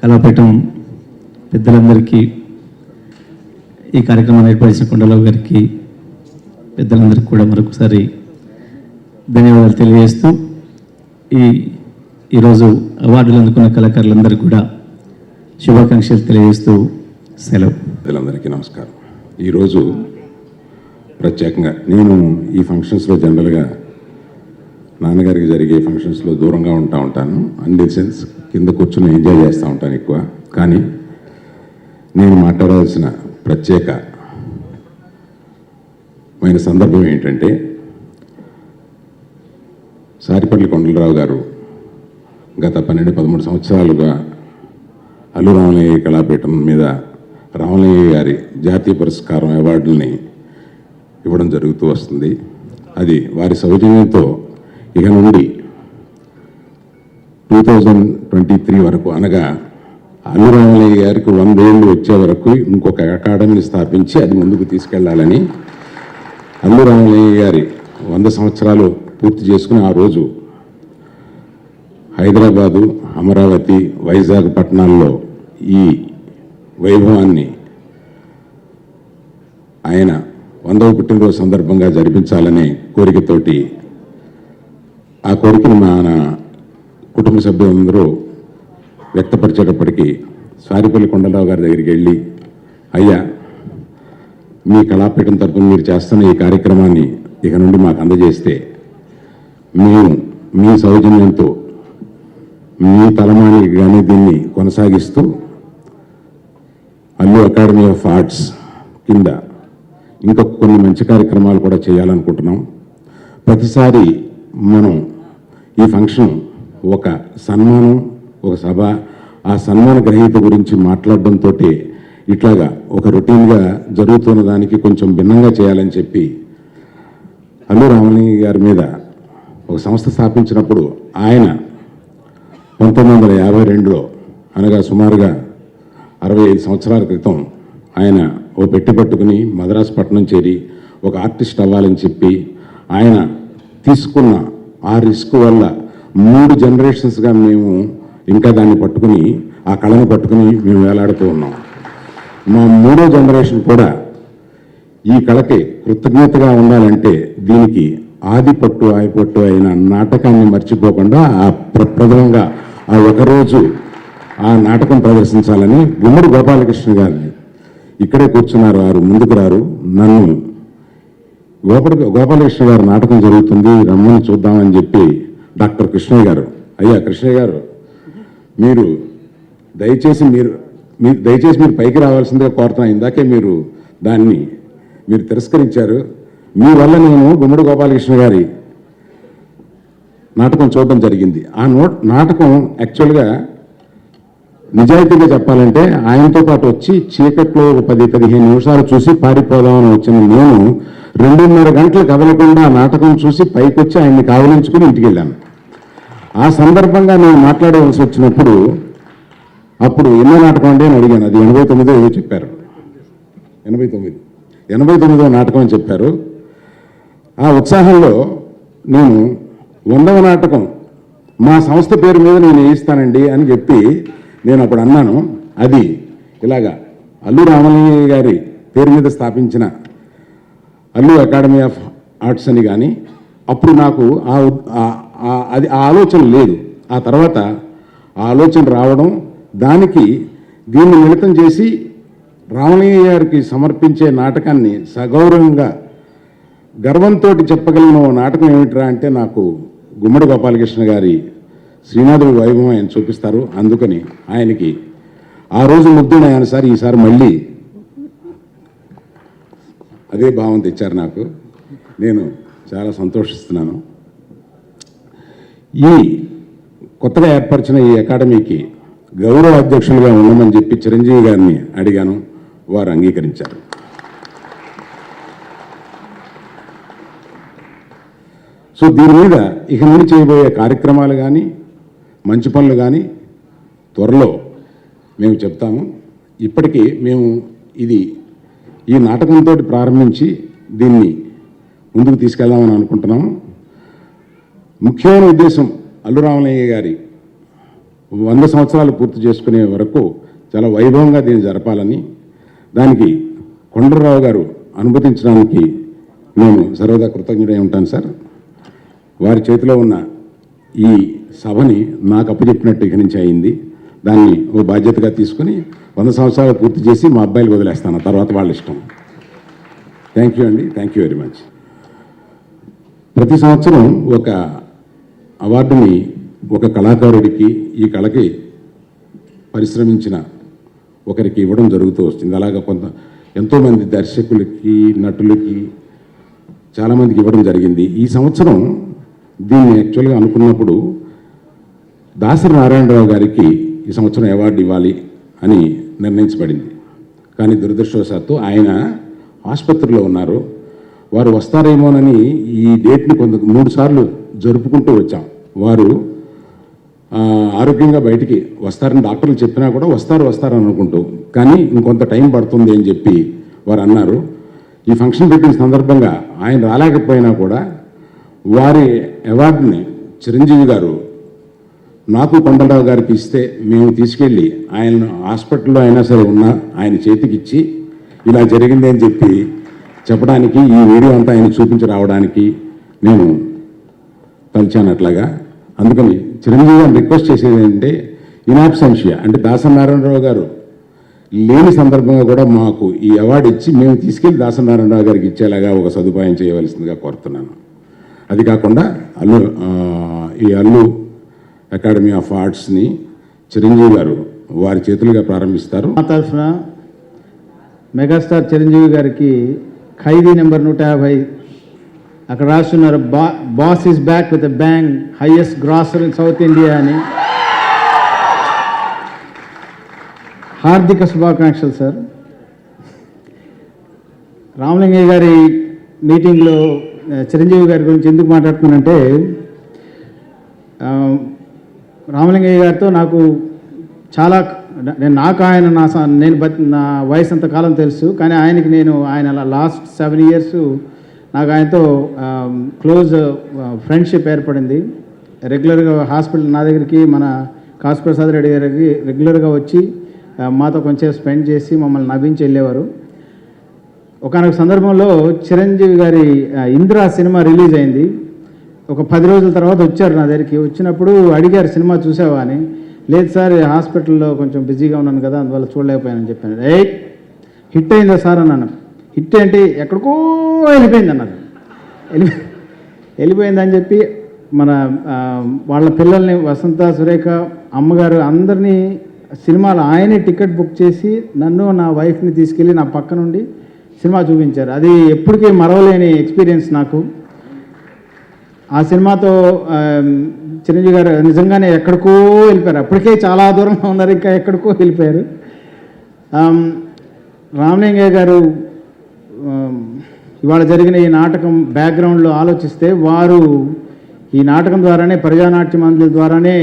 Speaker 10: కళాపీఠం పెద్దలందరికీ, ఈ కార్యక్రమాన్ని ఏర్పరిచిన కొండలరావు గారికి, పెద్దలందరికీ కూడా మరొకసారి ధన్యవాదాలు తెలియజేస్తూ ఈరోజు అవార్డులు అందుకున్న కళాకారులందరికీ కూడా శుభాకాంక్షలు తెలియజేస్తూ సెలవు.
Speaker 11: పెద్దలందరికీ నమస్కారం. ఈరోజు ప్రత్యేకంగా నేను ఈ ఫంక్షన్స్లో జనరల్గా నాన్నగారికి జరిగే ఫంక్షన్స్లో దూరంగా ఉంటాను. ఇన్ ది సెన్స్ కింద కూర్చొని ఎంజాయ్ చేస్తూ ఉంటాను ఎక్కువ. కానీ నేను మాట్లాడాల్సిన ప్రత్యేకమైన సందర్భం ఏంటంటే, సారిపల్లి కొండలరావు గారు గత 12-13 సంవత్సరాలుగా అల్లు రామలింగయ్య కళాపీఠం మీద రామలింగయ్య గారి జాతీయ పురస్కారం అవార్డుల్ని ఇవ్వడం జరుగుతూ వస్తుంది. అది వారి సౌజన్యంతో ఇక నుండి 2023 వరకు, అనగా అల్లు రామలింగయ్య గారికి 100 ఏళ్ళు వచ్చే వరకు ఇంకొక అకాడమీని స్థాపించి అది ముందుకు తీసుకెళ్లాలని, అల్లు రామలింగయ్య గారి 100 సంవత్సరాలు పూర్తి చేసుకుని ఆ రోజు హైదరాబాదు, అమరావతి, వైజాగ్ పట్టణాల్లో ఈ వైభవాన్ని ఆయన 100వ పుట్టినరోజు సందర్భంగా జరిపించాలనే కోరికతోటి, ఆ కోరికను మన కుటుంబ సభ్యులందరూ వ్యక్తపరిచేటప్పటికీ సారిపల్లి కొండలరావు గారి దగ్గరికి వెళ్ళి, అయ్యా మీ కళాపీఠం తరపున మీరు చేస్తున్న ఈ కార్యక్రమాన్ని ఇక నుండి మాకు అందజేస్తే మేము మీ సౌజన్యంతో మీ తలమానికి కానీ దీన్ని కొనసాగిస్తూ అల్లు అకాడమీ ఆఫ్ ఆర్ట్స్ కింద ఇంకొక కొన్ని మంచి కార్యక్రమాలు కూడా చేయాలనుకుంటున్నాం. ప్రతిసారి మనం ఈ ఫంక్షన్ ఒక సన్మానం, ఒక సభ, ఆ సన్మాన గ్రహీత గురించి మాట్లాడడంతో ఇట్లాగా ఒక రొటీన్గా జరుగుతున్న దానికి కొంచెం భిన్నంగా చేయాలని చెప్పి అల్లు రామలింగయ్య గారి మీద ఒక సంస్థ స్థాపించినప్పుడు ఆయన 1952లో, అనగా సుమారుగా 65 సంవత్సరాల క్రితం ఆయన ఓ పెట్టి పట్టుకుని మద్రాసు పట్టణం చేరి ఒక ఆర్టిస్ట్ అవ్వాలని చెప్పి ఆయన తీసుకున్న ఆ రిస్క్ వల్ల 3 జనరేషన్స్గా మేము ఇంకా దాన్ని పట్టుకుని, ఆ కళను పట్టుకుని మేము వేలాడుతూ ఉన్నాం. మా 3వ జనరేషన్ కూడా ఈ కళకి కృతజ్ఞతగా ఉండాలంటే దీనికి ఆదిపట్టు ఆయపట్టు అయిన నాటకాన్ని మర్చిపోకుండా ఆ ప్రథమంగా ఆ ఒకరోజు ఆ నాటకం ప్రదర్శించాలని గుమ్మడి గోపాలకృష్ణ గారిని, ఇక్కడే కూర్చున్నారు, వారు ముందుకు రారు, నన్ను గోపాలకృష్ణ గారు నాటకం జరుగుతుంది రమ్మని చూద్దామని చెప్పి డాక్టర్ కృష్ణయ్య గారు, అయ్యా కృష్ణయ్య గారు మీరు దయచేసి మీరు పైకి రావాల్సిందిగా కోరుతున్నా, ఇందాకే మీరు దాన్ని తిరస్కరించారు, మీ వల్ల నేను గుమ్మడి గోపాలకృష్ణ గారి నాటకం చూడడం జరిగింది. ఆ నాటకం యాక్చువల్గా నిజాయితీగా చెప్పాలంటే ఆయనతో పాటు వచ్చి చీకట్లో 10-15 నిమిషాలు చూసి పారిపోదామని వచ్చిన నేను 2:30 గంటలు కదలకుండా నాటకం చూసి పైకి వచ్చి ఆయన్ని కావలించుకుని ఇంటికి వెళ్ళాను. ఆ సందర్భంగా నేను మాట్లాడవలసి వచ్చినప్పుడు అప్పుడు ఎన్నో నాటకం అంటే అని అడిగాను. అది 89 ఏదో చెప్పారు, 89వ నాటకం అని చెప్పారు. ఆ ఉత్సాహంలో నేను 100వ నాటకం మా సంస్థ పేరు మీద నేను వేయిస్తానండి అని చెప్పి నేను అప్పుడు అన్నాను. అది ఇలాగా అల్లు రామలింగయ్య గారి పేరు మీద స్థాపించిన అల్లు అకాడమీ ఆఫ్ ఆర్ట్స్ అని. కానీ అప్పుడు నాకు అది ఆ ఆలోచన లేదు. ఆ తర్వాత ఆ ఆలోచన రావడం, దానికి దీన్ని మిళితం చేసి రామలింగయ్య గారికి సమర్పించే నాటకాన్ని సగౌరవంగా గర్వంతో చెప్పగలిగిన ఓ నాటకం ఏమిట్రా అంటే నాకు గుమ్మడి గోపాలకృష్ణ గారి శ్రీనాథుడి వైభవం ఆయన చూపిస్తారు. అందుకని ఆయనకి ఆ రోజు ముగ్ధుడయ్యాను సార్. ఈసారి మళ్ళీ అదే భావం తెచ్చారు నాకు. నేను చాలా సంతోషిస్తున్నాను. ఈ కొత్తగా ఏర్పరిచిన ఈ అకాడమీకి గౌరవ అధ్యక్షులుగా ఉండమని చెప్పి చిరంజీవి గారిని అడిగాను. వారు అంగీకరించారు. సో దీని మీద ఇక నుండి చేయబోయే కార్యక్రమాలు కానీ మంచి పనులు కానీ త్వరలో మేము చెప్తాము. ఇప్పటికీ మేము ఈ నాటకంతో ప్రారంభించి దీన్ని ముందుకు తీసుకెళ్దామని అనుకుంటున్నాము. ముఖ్యమైన ఉద్దేశం అల్లు రామలింగయ్య గారి 100 సంవత్సరాలు పూర్తి చేసుకునే వరకు చాలా వైభవంగా దీన్ని జరపాలని, దానికి కొండలరావు గారు అనుమతించడానికి నేను సర్వదా కృతజ్ఞుడై ఉంటాను సార్. వారి చేతిలో ఉన్న ఈ సభని నాకు అప్పచెప్పినట్టు ఇక నుంచి అయింది. దాన్ని ఓ బాధ్యతగా తీసుకుని 100 సంవత్సరాలు పూర్తి చేసి మా అబ్బాయిలు వదిలేస్తాను. తర్వాత వాళ్ళ ఇష్టం. థ్యాంక్ యూ అండి. Thank you very much. ప్రతి సంవత్సరం ఒక అవార్డుని ఒక కళాకారుడికి, ఈ కళకి పరిశ్రమించిన ఒకరికి ఇవ్వడం జరుగుతూ వస్తుంది. అలాగా ఎంతోమంది దర్శకులకి, నటులకి, చాలామందికి ఇవ్వడం జరిగింది. ఈ సంవత్సరం దీన్ని యాక్చువల్గా అనుకున్నప్పుడు దాసరి నారాయణరావు గారికి ఈ సంవత్సరం అవార్డు ఇవ్వాలి అని నిర్ణయించబడింది. కానీ దురదృష్టవశాత్తు ఆయన ఆసుపత్రిలో ఉన్నారు. వారు వస్తారేమోనని ఈ డేట్ని 3 సార్లు జరుపుకుంటూ వచ్చాం. వారు ఆరోగ్యంగా బయటికి వస్తారని డాక్టర్లు చెప్పినా కూడా వస్తారని అనుకుంటూ, కానీ ఇంకొంత టైం పడుతుంది అని చెప్పి వారు అన్నారు. ఈ ఫంక్షన్ పెట్టిన సందర్భంగా ఆయన రాలేకపోయినా కూడా వారి అవార్డుని చిరంజీవి గారు నాకు కొండలరావు గారికి ఇస్తే మేము తీసుకెళ్ళి ఆయన హాస్పిటల్లో అయినా సరే ఉన్నా ఆయన చేతికిచ్చి ఇలా జరిగింది అని చెప్పి చెప్పడానికి, ఈ వీడియో అంతా ఆయన చూపించి రావడానికి నేను తలిచాను అట్లాగా. అందుకని చిరంజీవి గారిని రిక్వెస్ట్ చేసేది ఏంటంటే, ఇనాబ్సెన్షియా అంటే దాసరి నారాయణరావు గారు లేని సందర్భంగా కూడా మాకు ఈ అవార్డు ఇచ్చి మేము తీసుకెళ్ళి దాసరి నారాయణరావు గారికి ఇచ్చేలాగా ఒక సదుపాయం చేయవలసిందిగా కోరుతున్నాను. అది కాకుండా ఈ అల్లు అకాడమీ ఆఫ్ ఆర్ట్స్ని చిరంజీవి గారు వారి చేతులుగా ప్రారంభిస్తారు.
Speaker 1: మా తరఫున మెగాస్టార్ చిరంజీవి గారికి ఖైదీ నెంబర్ 150 అక్కడ రాస్తున్నారు, boss is back with a bang, highest grosser in south India అని. హార్దిక శుభాకాంక్షలు సార్. రామలింగయ్య గారి మీటింగ్లో చిరంజీవి గారి గురించి ఎందుకు మాట్లాడుతున్నానంటే, రామలింగయ్య గారితో నాకు చాలా నాకు ఆయన నా వయసు అంతకాలం తెలుసు. కానీ ఆయన లాస్ట్ 7 years నాకు ఆయనతో క్లోజ్ ఫ్రెండ్షిప్ ఏర్పడింది. రెగ్యులర్గా నా దగ్గరికి మన కాసు ప్రసాద్ రెడ్డి గారికి రెగ్యులర్గా వచ్చి మాతో కొంచెం స్పెండ్ చేసి మమ్మల్ని నవ్వించి వెళ్ళేవారు. ఒకనొక సందర్భంలో చిరంజీవి గారి ఇంద్ర సినిమా రిలీజ్ అయింది. ఒక 10 రోజుల తర్వాత వచ్చారు నా దగ్గరికి. వచ్చినప్పుడు అడిగారు, సినిమా చూసావా అని. లేదు సార్, హాస్పిటల్లో కొంచెం బిజీగా ఉన్నాను కదా, అందువల్ల చూడలేకపోయానని చెప్పాను. హిట్ అయిందా సార్ అన్నాను. హిట్ ఏంటి, ఎక్కడికో వెళ్ళిపోయింది అన్నారు. వెళ్ళిపోయిందని చెప్పి మన వాళ్ళ పిల్లల్ని, వసంత, సురేఖ, అమ్మగారు అందరినీ సినిమాలు ఆయనే టికెట్ బుక్ చేసి నన్ను నా వైఫ్ని తీసుకెళ్ళి నా పక్క నుండి సినిమా చూపించారు. అది ఎప్పటికీ మరవలేని ఎక్స్పీరియన్స్ నాకు. ఆ సినిమాతో చిరంజీవి గారు నిజంగానే ఎక్కడికో వెళ్ళిపోయారు. అప్పటికే చాలా దూరంగా ఉన్నారు, ఇంకా ఎక్కడికో వెళ్ళిపోయారు. రామలింగయ్య గారు ఇవాళ జరిగిన ఈ నాటకం బ్యాక్గ్రౌండ్లో ఆలోచిస్తే, వారు ఈ నాటకం ద్వారానే, ప్రజానాట్య మండలి ద్వారానే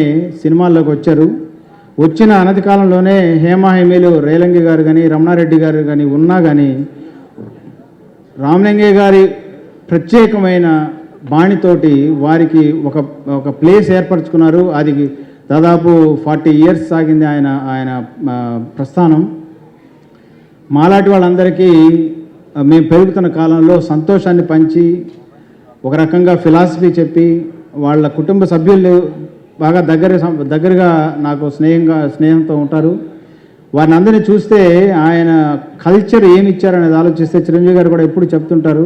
Speaker 1: సినిమాల్లోకి వచ్చారు. వచ్చిన అనతి కాలంలోనే హేమాహేమీలు రేలంగి గారు కానీ, రమణారెడ్డి గారు కానీ ఉన్నా కానీ రామలింగయ్య గారి ప్రత్యేకమైన బాణితోటి వారికి ఒక ప్లేస్ ఏర్పరచుకున్నారు. అది దాదాపు 40 years సాగింది ఆయన ప్రస్థానం. మాలాంటి వాళ్ళందరికీ మేము పెరుగుతున్న కాలంలో సంతోషాన్ని పంచి ఒక రకంగా ఫిలాసఫీ చెప్పి వాళ్ళ కుటుంబ సభ్యులు బాగా దగ్గరగా నాకు స్నేహంతో ఉంటారు. వారిని అందరినీ చూస్తే ఆయన కల్చర్ ఏమి ఇచ్చారనేది ఆలోచిస్తే చిరంజీవి గారు కూడా ఎప్పుడు చెప్తుంటారు,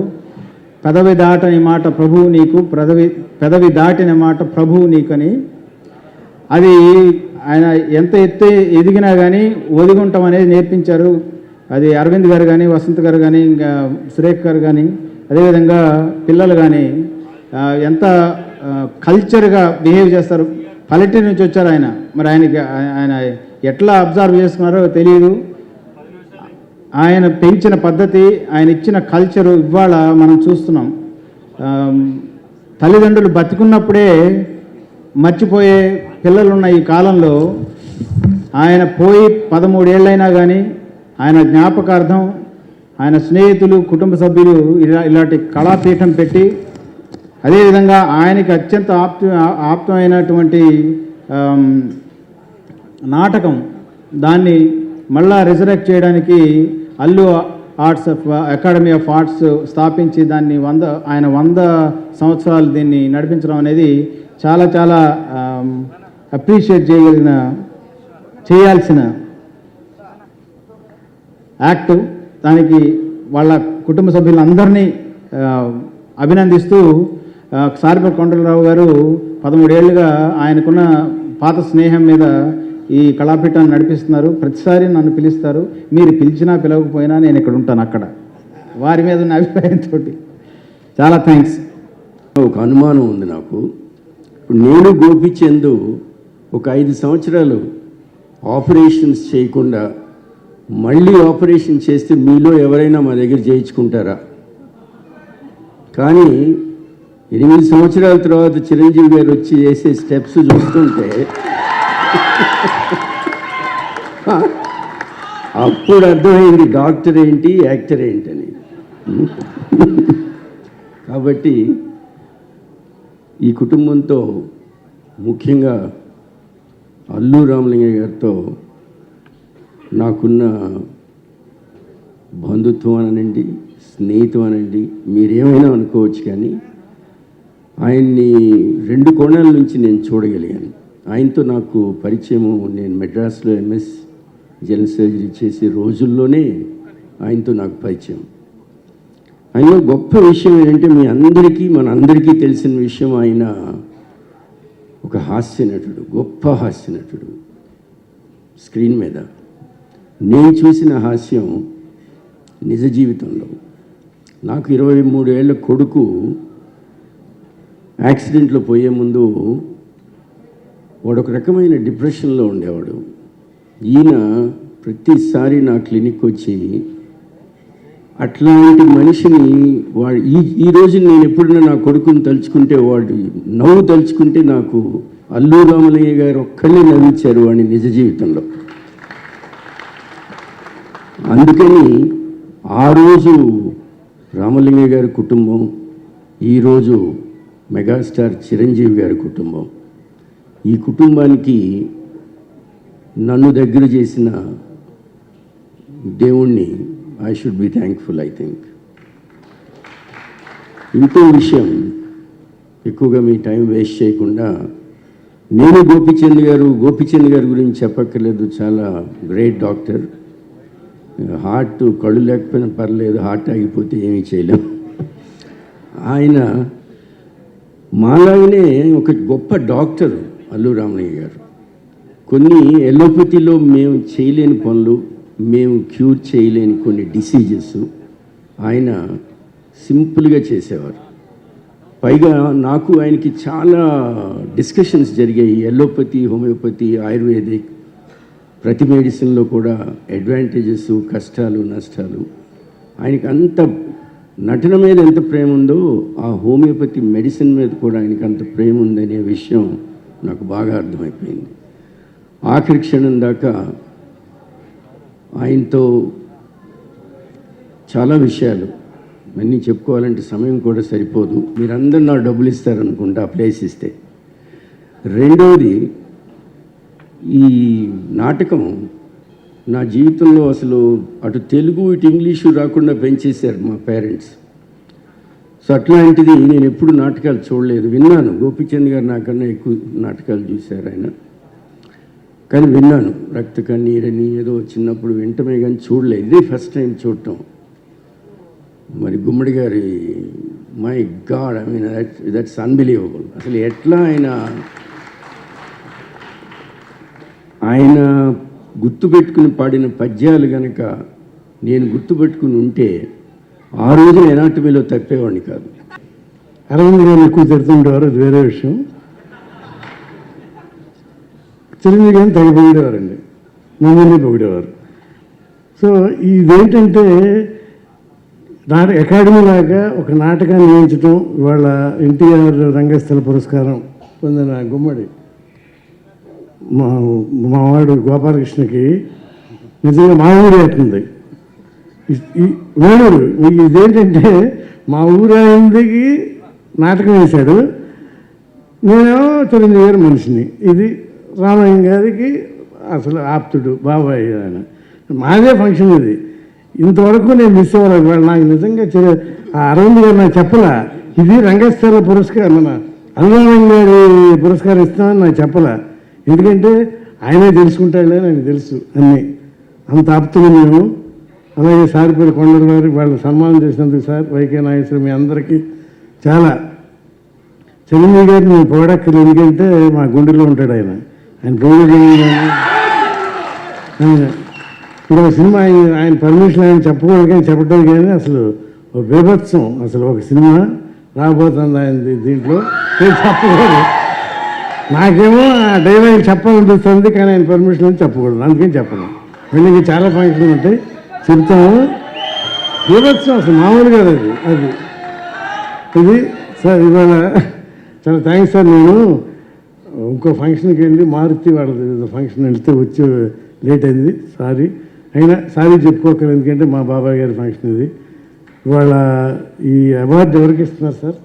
Speaker 1: పెదవి దాటని మాట ప్రభువు నీకు, పెదవి దాటిన మాట ప్రభువు నీకని. అది ఆయన ఎంత ఎదిగినా కానీ ఒదిగుంటాం అనేది నేర్పించారు. అది అరవింద్ గారు కానీ, వసంత్ గారు కానీ, ఇంకా సురేఖ్ గారు కానీ, అదేవిధంగా పిల్లలు కానీ ఎంత కల్చర్గా బిహేవ్ చేస్తారు. పల్లెటూరు నుంచి వచ్చారు ఆయన. మరి ఆయన ఎట్లా అబ్జర్వ్ చేసుకున్నారో తెలియదు. ఆయన పెంచిన పద్ధతి, ఆయన ఇచ్చిన కల్చరు ఇవాళ మనం చూస్తున్నాం. తల్లిదండ్రులు బతికున్నప్పుడే మర్చిపోయే పిల్లలున్న ఈ కాలంలో ఆయన పోయి 13 ఏళ్ళైనా కానీ ఆయన జ్ఞాపకార్థం ఆయన స్నేహితులు, కుటుంబ సభ్యులు ఇలాంటి కళాపీఠం పెట్టి, అదేవిధంగా ఆయనకి అత్యంత ఆప్తమైనటువంటి నాటకం దాన్ని మళ్ళా రిజరెక్ట్ చేయడానికి Allu arts academy of arts స్థాపించి దాన్ని 100 సంవత్సరాలు దీన్ని నడిపించడం అనేది చాలా చాలా అప్రిషియేట్ చేయాల్సిన యాక్టు. దానికి వాళ్ళ కుటుంబ సభ్యులందరినీ అభినందిస్తూ సారిపల్లి కొండలరావు గారు 13 ఏళ్ళుగా ఆయనకున్న పాత స్నేహం మీద ఈ కళాపీఠాన్ని నడిపిస్తున్నారు. ప్రతిసారి నన్ను పిలుస్తారు. మీరు పిలిచినా పిలవకపోయినా నేను ఇక్కడ ఉంటాను. అక్కడ వారి మీద ఉన్న అభిప్రాయంతో చాలా థ్యాంక్స్.
Speaker 12: ఒక అనుమానం ఉంది నాకు. ఇప్పుడు నేను గోపిచందు ఒక 5 సంవత్సరాలు ఆపరేషన్స్ చేయకుండా మళ్ళీ ఆపరేషన్ చేస్తే మీలో ఎవరైనా మా దగ్గర చేయించుకుంటారా? కానీ 8 సంవత్సరాల తర్వాత చిరంజీవి గారు వచ్చి చేసే స్టెప్స్ చూస్తుంటే అప్పుడు అర్థమైంది డాక్టర్ ఏంటి, యాక్టర్ ఏంటని. కాబట్టి ఈ కుటుంబంతో, ముఖ్యంగా అల్లు రామలింగయ్య గారితో నాకున్న బంధుత్వం అనండి, స్నేహితం అనండి, మీరేమైనా అనుకోవచ్చు, కానీ ఆయన్ని 2 కోణాల నుంచి నేను చూడగలిగాను. ఆయనతో నాకు పరిచయము, నేను మెడ్రాస్లో ఎంఎస్ జనరల్ సర్జరీ చేసే రోజుల్లోనే ఆయనతో నాకు పరిచయం. ఆయన గొప్ప విషయం ఏంటంటే మనందరికీ తెలిసిన విషయం, ఆయన ఒక హాస్య నటుడు, గొప్ప హాస్య నటుడు. స్క్రీన్ మీద నేను చూసిన హాస్యం నిజ జీవితంలో. నాకు 23 ఏళ్ళ కొడుకు యాక్సిడెంట్లో పోయే ముందు వాడు ఒక రకమైన డిప్రెషన్లో ఉండేవాడు. ఈయన ప్రతిసారి నా క్లినిక్ వచ్చి అట్లాంటి మనిషిని వాడు ఈ రోజు నేను ఎప్పుడైనా నా కొడుకుని తలుచుకుంటే, వాడు నవ్వు తలుచుకుంటే నాకు అల్లు రామలింగయ్య గారు ఒక్కళ్ళే నవ్వించారు వాడిని నిజ జీవితంలో. అందుకని ఆ రోజు రామలింగయ్య గారి కుటుంబం, ఈరోజు మెగాస్టార్ చిరంజీవి గారి కుటుంబం, ఈ కుటుంబానికి నన్ను దగ్గర చేసిన దేవుణ్ణి I should be thankful. I think ఇంకో విషయం, ఎక్కువగా మీ టైం వేస్ట్ చేయకుండా, నేను గోపిచంద్ గారి గురించి చెప్పక్కర్లేదు. చాలా గ్రేట్ డాక్టర్. హార్ట్ కళ్ళు లేకపోయినా పర్లేదు, హార్ట్ ఆగిపోతే ఏమీ చేయలేం. ఆయన మాలాగనే ఒక గొప్ప డాక్టర్ అల్లు రామలింగయ్య గారు. కొన్ని ఎలోపతిలో మేము చేయలేని పనులు, మేము క్యూర్ చేయలేని కొన్ని డిసీజెస్ ఆయన సింపుల్గా చేసేవారు. పైగా నాకు ఆయనకి చాలా డిస్కషన్స్ జరిగాయి. ఎలోపతి, హోమియోపతి, ఆయుర్వేదిక్, ప్రతి మెడిసిన్లో కూడా అడ్వాంటేజెస్, కష్టాలు, నష్టాలు. ఆయనకి అంత నటన మీద ఎంత ప్రేమ ఉందో ఆ హోమియోపతి మెడిసిన్ మీద కూడా ఆయనకి అంత ప్రేమ ఉందనే విషయం నాకు బాగా అర్థమైపోయింది. ఆఖరి క్షణం దాకా ఆయనతో చాలా విషయాలు అన్నీ చెప్పుకోవాలంటే సమయం కూడా సరిపోదు. మీరందరూ నాకు డబ్బులు ఇస్తారనుకుంటా ఆ ప్లేస్ ఇస్తే. రెండవది, ఈ నాటకం నా జీవితంలో అసలు అటు తెలుగు ఇటు ఇంగ్లీషు రాకుండా పెంచేశారు మా పేరెంట్స్. సో అట్లాంటిది నేను ఎప్పుడు నాటకాలు చూడలేదు. విన్నాను, గోపీచంద్ గారు నాకన్నా ఎక్కువ నాటకాలు చూశారు ఆయన, కానీ విన్నాను. రక్త కన్నీరని ఏదో చిన్నప్పుడు వింటమే కానీ చూడలేదు. ఇదే ఫస్ట్ టైం చూడటం. మరి గుమ్మడి గారి, my God, I mean that's unbelievable. అసలు ఎట్లా ఆయన గుర్తుపెట్టుకుని పాడిన పద్యాలు కనుక నేను గుర్తుపెట్టుకుని ఉంటే ఆ రోజున ఎనాటమీలో తప్పేవాడిని కాదు.
Speaker 1: అరవింద్ గారిని ఎక్కువ తిడుతుండేవారు, అది వేరే విషయం. చిరంజీవి గారిని తెగ పొగిడేవారండి, మమ్మల్ని పొగిడేవారు. సో ఇదేంటంటే అకాడమీ లాగా ఒక నాటకాన్ని వేయించడం. ఇవాళ ఎన్టీఆర్ రంగస్థల పురస్కారం పొందిన గుమ్మడి మావాడు గోపాలకృష్ణకి నిజంగా మా ఊరు అవుతుంది వేణూరు. ఇదేంటంటే మా ఊరు అయిందికి నాటకం వేశాడు, నేనేమో చిరంజీవి గారి మనిషిని. ఇది రామయ్య గారికి అసలు ఆప్తుడు, బాబాయ్ ఆయన. మాదే ఫంక్షన్ ఇది. ఇంతవరకు నేను మిస్ అవ్వలేదు. వాళ్ళు నాకు నిజంగా అరవింద్ గారు నాకు చెప్పలా ఇది రంగస్థల పురస్కారం, మన అల్లురామయ్య గారి పురస్కారం ఇస్తామని నాకు చెప్పలా. ఎందుకంటే ఆయనే తెలుసుకుంటాడని నాకు తెలుసు అన్నీ. అంత ఆప్తులు మేము. అలాగే సారిపల్లి కొండల వారికి వాళ్ళు సన్మానం చేసినందుకు సార్, వైకే నాగేశ్వరం, మీ అందరికీ చాలా. చిరంజీవి గారిని మేము పొగడక్కర్లేదు, ఎందుకంటే మా గుండెలో ఉంటాడు ఆయన. ఆయన పొగడని ఇప్పుడు ఒక సినిమా ఆయన పర్మిషన్ ఆయన చెప్పకూడదు, కానీ చెప్పడం కానీ అసలు ఒక బీభత్సం. అసలు ఒక సినిమా రాబోతుంది ఆయన దీంట్లో చెప్పకూడదు. నాకేమో ఆ డైలాగ్ చెప్పాలనిపిస్తుంది, కానీ ఆయన పర్మిషన్ అని చెప్పకూడదు, అందుకని చెప్పను. మళ్ళీ చాలా ఫంక్షన్లు ఉంటాయి, చెప్తాము. బీభత్సం అసలు మామూలు కాదు అది. ఇది సార్ ఇవాళ చాలా థ్యాంక్స్ సార్. నేను ఇంకో ఫంక్షన్కి వెళ్ళి మారుతి వాళ్ళది ఫంక్షన్ వెళ్తే వచ్చి లేట్ అయింది, సారీ. అయినా సారీ చెప్పుకోకలేదు, ఎందుకంటే మా బాబాయ్ గారి ఫంక్షన్ ఇది. ఇవాళ ఈ అవార్డు ఎవరికి ఇస్తున్నారు సార్?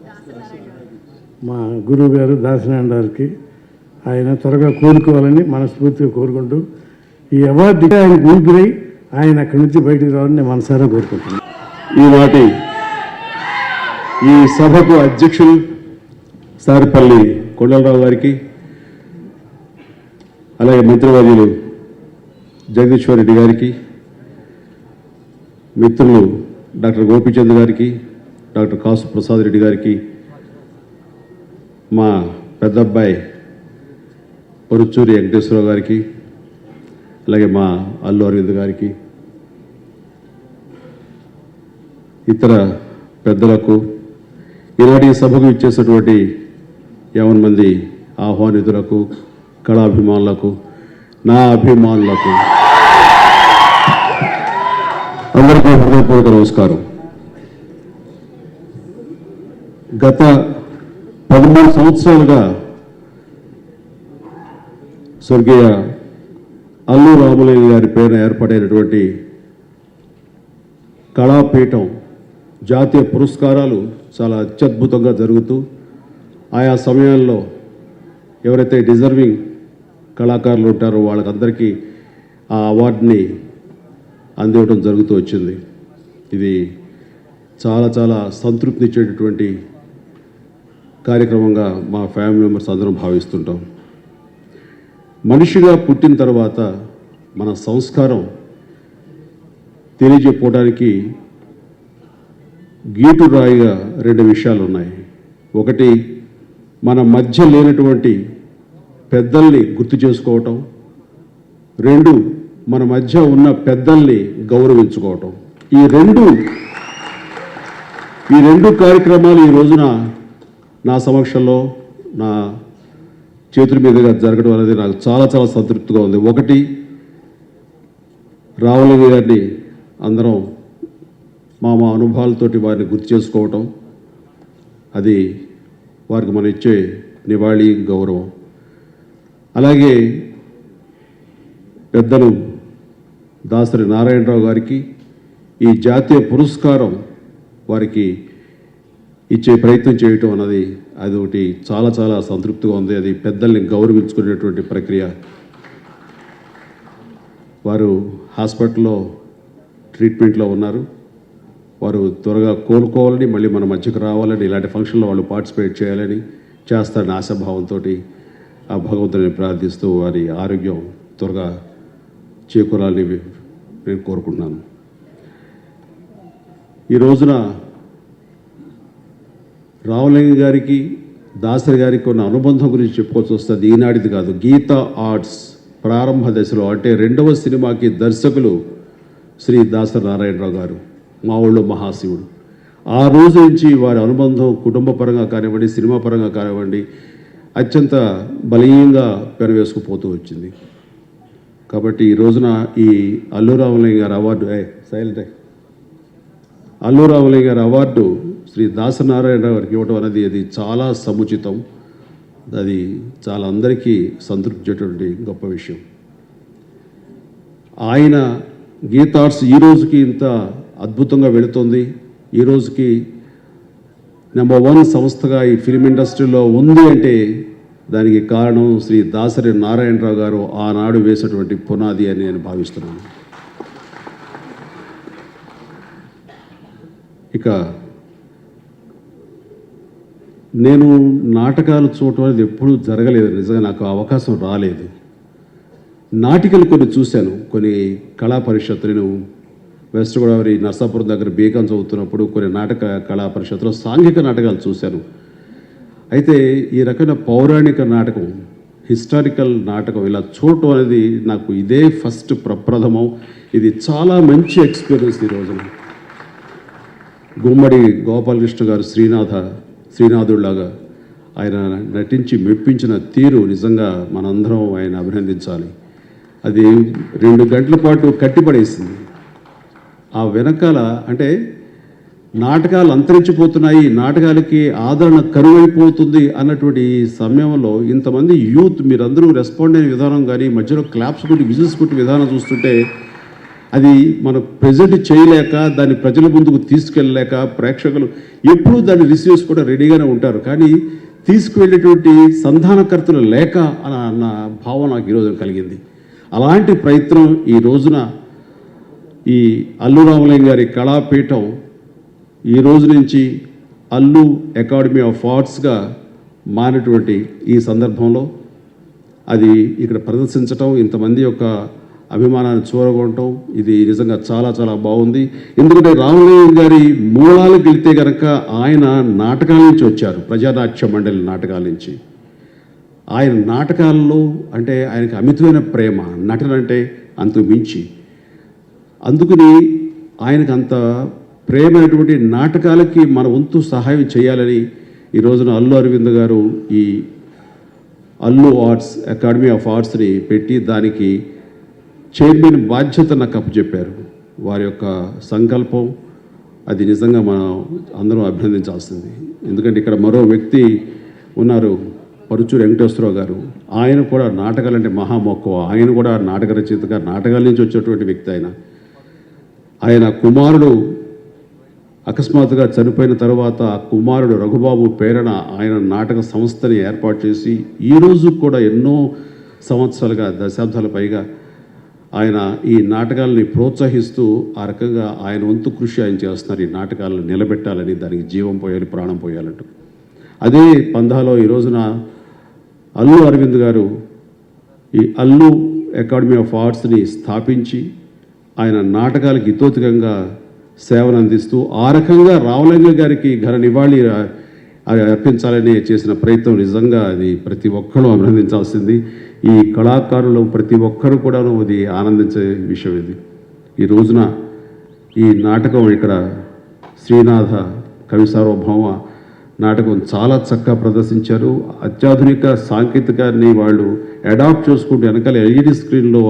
Speaker 1: మా గురువు గారు దాసనారాయణ గారికి. ఆయన త్వరగా కోరుకోవాలని మనస్ఫూర్తిగా కోరుకుంటూ ఈ అవార్డు ఆయన ఊపిరై ఆయన అక్కడి నుంచి బయటికి రావాలని నేను మనసారా కోరుకుంటున్నాను.
Speaker 13: ఈనాటి ఈ సభకు అధ్యక్షులు సారిపల్లి కొండలరావు గారికి, అలాగే మంత్రివర్యులు జగదీశ్వర్ రెడ్డి గారికి, మిత్రులు డాక్టర్ గోపీచంద్ గారికి, డాక్టర్ కాసు ప్రసాద్ రెడ్డి గారికి, మా పెద్దబ్బాయి పరుచూరి వెంకటేశ్వరరావు గారికి, అలాగే మా అల్లు అరవింద్ గారికి, ఇతర పెద్దలకు, ఈనాటి సభకు ఇచ్చేసినటువంటి 50 మంది ఆహ్వానితులకు, కళాభిమానులకు, నా అభిమానులకు అందరికీ హృదయపూర్వక నమస్కారం. గత 13 సంవత్సరాలుగా స్వర్గీయ అల్లు రామలింగ గారి పేరున ఏర్పడైనటువంటి కళాపీఠం జాతీయ పురస్కారాలు చాలా అత్యద్భుతంగా జరుగుతూ, ఆయా సమయాల్లో ఎవరైతే డిజర్వింగ్ కళాకారులు ఉంటారో వాళ్ళకందరికీ ఆ అవార్డుని అందివ్వడం జరుగుతూ వచ్చింది. ఇది చాలా చాలా సంతృప్తినిచ్చేటటువంటి కార్యక్రమంగా మా ఫ్యామిలీ మెంబర్స్ అందరం భావిస్తుంటాం. మనిషిగా పుట్టిన తర్వాత మన సంస్కారం తెలియజెప్పుకోవడానికి గీటురాయిగా 2 విషయాలు ఉన్నాయి. ఒకటి, మన మధ్య లేనటువంటి పెద్దల్ని గుర్తు చేసుకోవటం. 2, మన మధ్య ఉన్న పెద్దల్ని గౌరవించుకోవటం. ఈ రెండు కార్యక్రమాలు ఈ రోజున నా సమక్షంలో నా చేతుల మీదుగా జరగడం అనేది నాకు చాలా చాలా సంతృప్తిగా ఉంది. ఒకటి, రామలింగ గారిని అందరం మా అనుభవాలతోటి వారిని గుర్తు చేసుకోవటం, అది వారికి మనం ఇచ్చే నివాళి, గౌరవం. అలాగే పెద్దలు దాసరి నారాయణరావు గారికి ఈ జాతీయ పురస్కారం వారికి ఇచ్చే ప్రయత్నం చేయటం అన్నది అది ఒకటి చాలా చాలా సంతృప్తిగా ఉంది. అది పెద్దల్ని గౌరవించుకునేటువంటి ప్రక్రియ. వారు హాస్పిటల్లో ట్రీట్మెంట్లో ఉన్నారు. వారు త్వరగా కోలుకోవాలని, మళ్ళీ మన మధ్యకు రావాలని, ఇలాంటి ఫంక్షన్లో వాళ్ళు పార్టిసిపేట్ చేయాలని, చేస్తారని ఆశాభావంతో ఆ భగవంతుని ప్రార్థిస్తూ వారి ఆరోగ్యం త్వరగా చేకూరాలని నేను కోరుకుంటున్నాను. ఈ రోజున రామలింగ గారికి, దాసరి గారికి ఉన్న అనుబంధం గురించి చెప్పుకోవాల్సి వస్తుంది. ఈనాటిది కాదు, గీతా ఆర్ట్స్ ప్రారంభ దశలో, అంటే 2వ సినిమాకి దర్శకులు శ్రీ దాసరి నారాయణరావు గారు, మా ఊళ్ళో మహాశివుడు. ఆ రోజు నుంచి వారి అనుబంధం కుటుంబ పరంగా కానివ్వండి, సినిమా పరంగా కానివ్వండి, అత్యంత బలీయంగా పెనవేసుకుపోతూ వచ్చింది. కాబట్టి ఈ రోజున ఈ అల్లు రామలింగ గారి అవార్డు అల్లు రామలింగ గారి అవార్డు శ్రీ దాసరి నారాయణరావు గారికి ఇవ్వటం అనేది అది చాలా సముచితం. అది చాలా అందరికీ సంతృప్తించేటువంటి గొప్ప విషయం. ఆయన గీతార్ట్స్ ఈ రోజుకి ఇంత అద్భుతంగా వెళుతుంది. ఈ రోజుకి నెంబర్ 1 సంస్థగా ఈ ఫిల్మ్ ఇండస్ట్రీలో ఉంది అంటే దానికి కారణం శ్రీ దాసరి నారాయణరావు గారు ఆనాడు వేసినటువంటి పునాది అని నేను భావిస్తున్నాను. ఇక నేను నాటకాలు చూడటం అనేది ఎప్పుడూ జరగలేదు. నిజంగా నాకు అవకాశం రాలేదు. నాటికలు కొన్ని చూశాను, కొన్ని కళా పరిషత్తు. నేను వెస్ట్ గోదావరి నర్సాపురం దగ్గర బీకాం చదువుతున్నప్పుడు కొన్ని నాటక కళా పరిషత్తులో సాంఘిక నాటకాలు చూశాను. అయితే ఈ రకమైన పౌరాణిక నాటకం, హిస్టారికల్ నాటకం ఇలా చూడటం అనేది నాకు ఇదే ఫస్ట్ ప్రప్రథమం. ఇది చాలా మంచి ఎక్స్పీరియన్స్. ఈ రోజున గుమ్మడి గోపాలకృష్ణ గారు శ్రీనాథుడిలాగా ఆయన నటించి మెప్పించిన తీరు నిజంగా మనందరం ఆయన అభినందించాలి. అది 2 గంటల పాటు కట్టిపడేసింది. ఆ వెనకాల అంటే నాటకాలు అంతరించిపోతున్నాయి, నాటకాలకి ఆదరణ కరువైపోతుంది అన్నటువంటి సమయంలో ఇంతమంది యూత్ మీరందరూ రెస్పాండ్ అయిన విధానం కానీ, మధ్యలో క్లాప్స్ కొట్టి విజిల్స్ కొట్టి విధానం చూస్తుంటే అది మనం ప్రజెంట్ చేయలేక, దాన్ని ప్రజల ముందుకు తీసుకెళ్ళలేక, ప్రేక్షకులు ఎప్పుడూ దాన్ని రిసీవ్ చేసుకోవడం రెడీగానే ఉంటారు, కానీ తీసుకువెళ్ళేటువంటి సంధానకర్తలు లేక అన్న భావం నాకు ఈరోజు కలిగింది. అలాంటి ప్రయత్నం ఈ రోజున ఈ అల్లు రామలింగ గారి కళాపీఠం ఈ రోజు నుంచి అల్లు అకాడమీ ఆఫ్ ఆర్ట్స్గా మారినటువంటి ఈ సందర్భంలో అది ఇక్కడ ప్రదర్శించటం, ఇంతమంది యొక్క అభిమానాన్ని చూరగొనటం, ఇది నిజంగా చాలా చాలా బాగుంది. ఎందుకంటే రామలింగ గారి మూలాలకు వెళ్తే కనుక ఆయన నాటకాల నుంచి వచ్చారు, ప్రజానాట్య మండలి నాటకాల నుంచి. ఆయన నాటకాల్లో అంటే ఆయనకి అమితమైన ప్రేమ, నటన అంటే అంతకు మించి. అందుకని ఆయనకు అంత ప్రేమైనటువంటి నాటకాలకి మన వంతు సహాయం చేయాలని ఈ రోజున అల్లు అరవింద్ గారు ఈ అల్లు ఆర్ట్స్ అకాడమీ ఆఫ్ ఆర్ట్స్ని పెట్టి దానికి చైర్మన్ బాధ్యత నాకు అప్పచెప్పారు. వారి యొక్క సంకల్పం అది నిజంగా మనం అందరం అభినందించాల్సింది. ఎందుకంటే ఇక్కడ మరో వ్యక్తి ఉన్నారు, పరుచూరి వెంకటేశ్వరరావు గారు. ఆయన కూడా నాటకాలంటే మహామక్కువ. ఆయన కూడా నాటక రచయితగా, నాటకాల నుంచి వచ్చేటువంటి వ్యక్తి. ఆయన కుమారుడు అకస్మాత్తుగా చనిపోయిన తర్వాత ఆ కుమారుడు రఘుబాబు ప్రేరణ ఆయన నాటక సంస్థని ఏర్పాటు చేసి ఈ రోజు కూడా ఎన్నో సంవత్సరాలుగా, దశాబ్దాల పైగా ఆయన ఈ నాటకాలని ప్రోత్సహిస్తూ ఆ రకంగా ఆయన వంతు కృషి ఆయన చేస్తున్నారు. ఈ నాటకాలను నిలబెట్టాలని, దానికి జీవం పోయాలి, ప్రాణం పోయాలంటూ. అదే పందాలో ఈ రోజున అల్లు అరవింద్ గారు ఈ అల్లు అకాడమీ ఆఫ్ ఆర్ట్స్ని స్థాపించి ఆయన నాటకాలకు హితోధికంగా సేవలు అందిస్తూ ఆ రకంగా రామలింగ గారికి ఘన నివాళి అర్పించాలని చేసిన ప్రయత్నం నిజంగా అది ప్రతి ఒక్కరూ అభినందించాల్సింది. ఈ కళాకారులు ప్రతి ఒక్కరూ కూడా అది ఆనందించే విషయం. ఇది ఈ రోజున ఈ నాటకం ఇక్కడ శ్రీనాథ కవి సార్వభౌమ నాటకం చాలా చక్కగా ప్రదర్శించారు. అత్యాధునిక సాంకేతికాన్ని వాళ్ళు అడాప్ట్ చేసుకుంటూ వెనకాల ఎల్ఈడి స్క్రీన్లో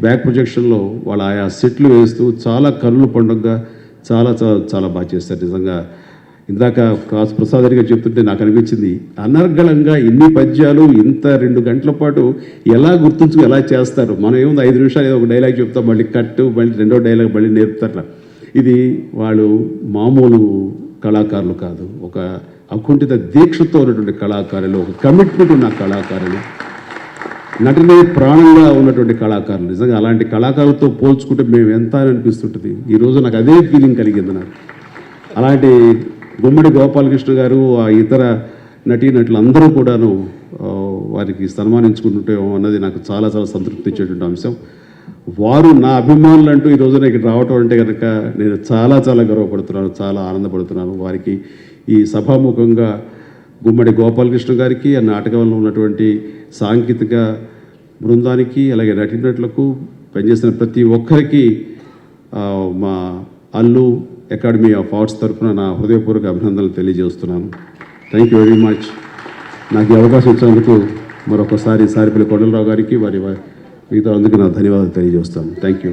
Speaker 13: బ్యాక్ ప్రొజెక్షన్లో వాళ్ళు ఆయా సెట్లు వేస్తూ చాలా కన్నుల పండుగగా చాలా చాలా చాలా బాగా చేస్తారు. నిజంగా ఇందాక ప్రసాద్ గారు చెప్తుంటే నాకు అనిపించింది, అనర్గళంగా ఇన్ని పద్యాలు ఇంత 2 గంటల పాటు ఎలా గుర్తుంచుకు ఎలా చేస్తారు. మనం ఏముంది 5 నిమిషాలు ఏదో ఒక డైలాగ్ చెప్తాం, మళ్ళీ కట్టు, మళ్ళీ రెండో డైలాగ్ మళ్ళీ నేర్పుతారు. ఇది వాళ్ళు మామూలు కళాకారులు కాదు, ఒక అకుంఠిత దీక్షతో ఉన్నటువంటి కళాకారులు, ఒక కమిట్మెంట్ ఉన్న కళాకారులు, నటనే ప్రాణంగా ఉన్నటువంటి కళాకారులు. నిజంగా అలాంటి కళాకారులతో పోల్చుకుంటే మేము ఎంత అని అనిపిస్తుంటుంది. ఈరోజు నాకు అదే ఫీలింగ్ కలిగింది. నాకు అలాంటి గుమ్మడి గోపాలకృష్ణ గారు, ఆ ఇతర నటీనటులు అందరూ కూడాను వారికి సన్మానించుకుంటుంటే అన్నది నాకు చాలా చాలా సంతృప్తి ఇచ్చేటువంటి అంశం. వారు నా అభిమానులు అంటూ ఈ రోజున ఇక్కడ రావటం అంటే కనుక నేను చాలా చాలా గర్వపడుతున్నాను, చాలా ఆనందపడుతున్నాను. వారికి ఈ సభాముఖంగా గుమ్మడి గోపాలకృష్ణ గారికి, ఆ నాటకంలో ఉన్నటువంటి సాంకేతిక బృందానికి, అలాగే నటీనటులకు, పనిచేసిన ప్రతి ఒక్కరికి మా అల్లు అకాడమీ ఆఫ్ ఆర్ట్స్ తరఫున నా హృదయపూర్వక అభినందనలు తెలియజేస్తున్నాను. Thank you very much. నాకు ఈ అవకాశం ఇచ్చినందుకు మరొకసారి సారిపల్లి కొండలరావు గారికి, వారి మిగతా అందుకు నా ధన్యవాదాలు తెలియజేస్తాను. Thank you.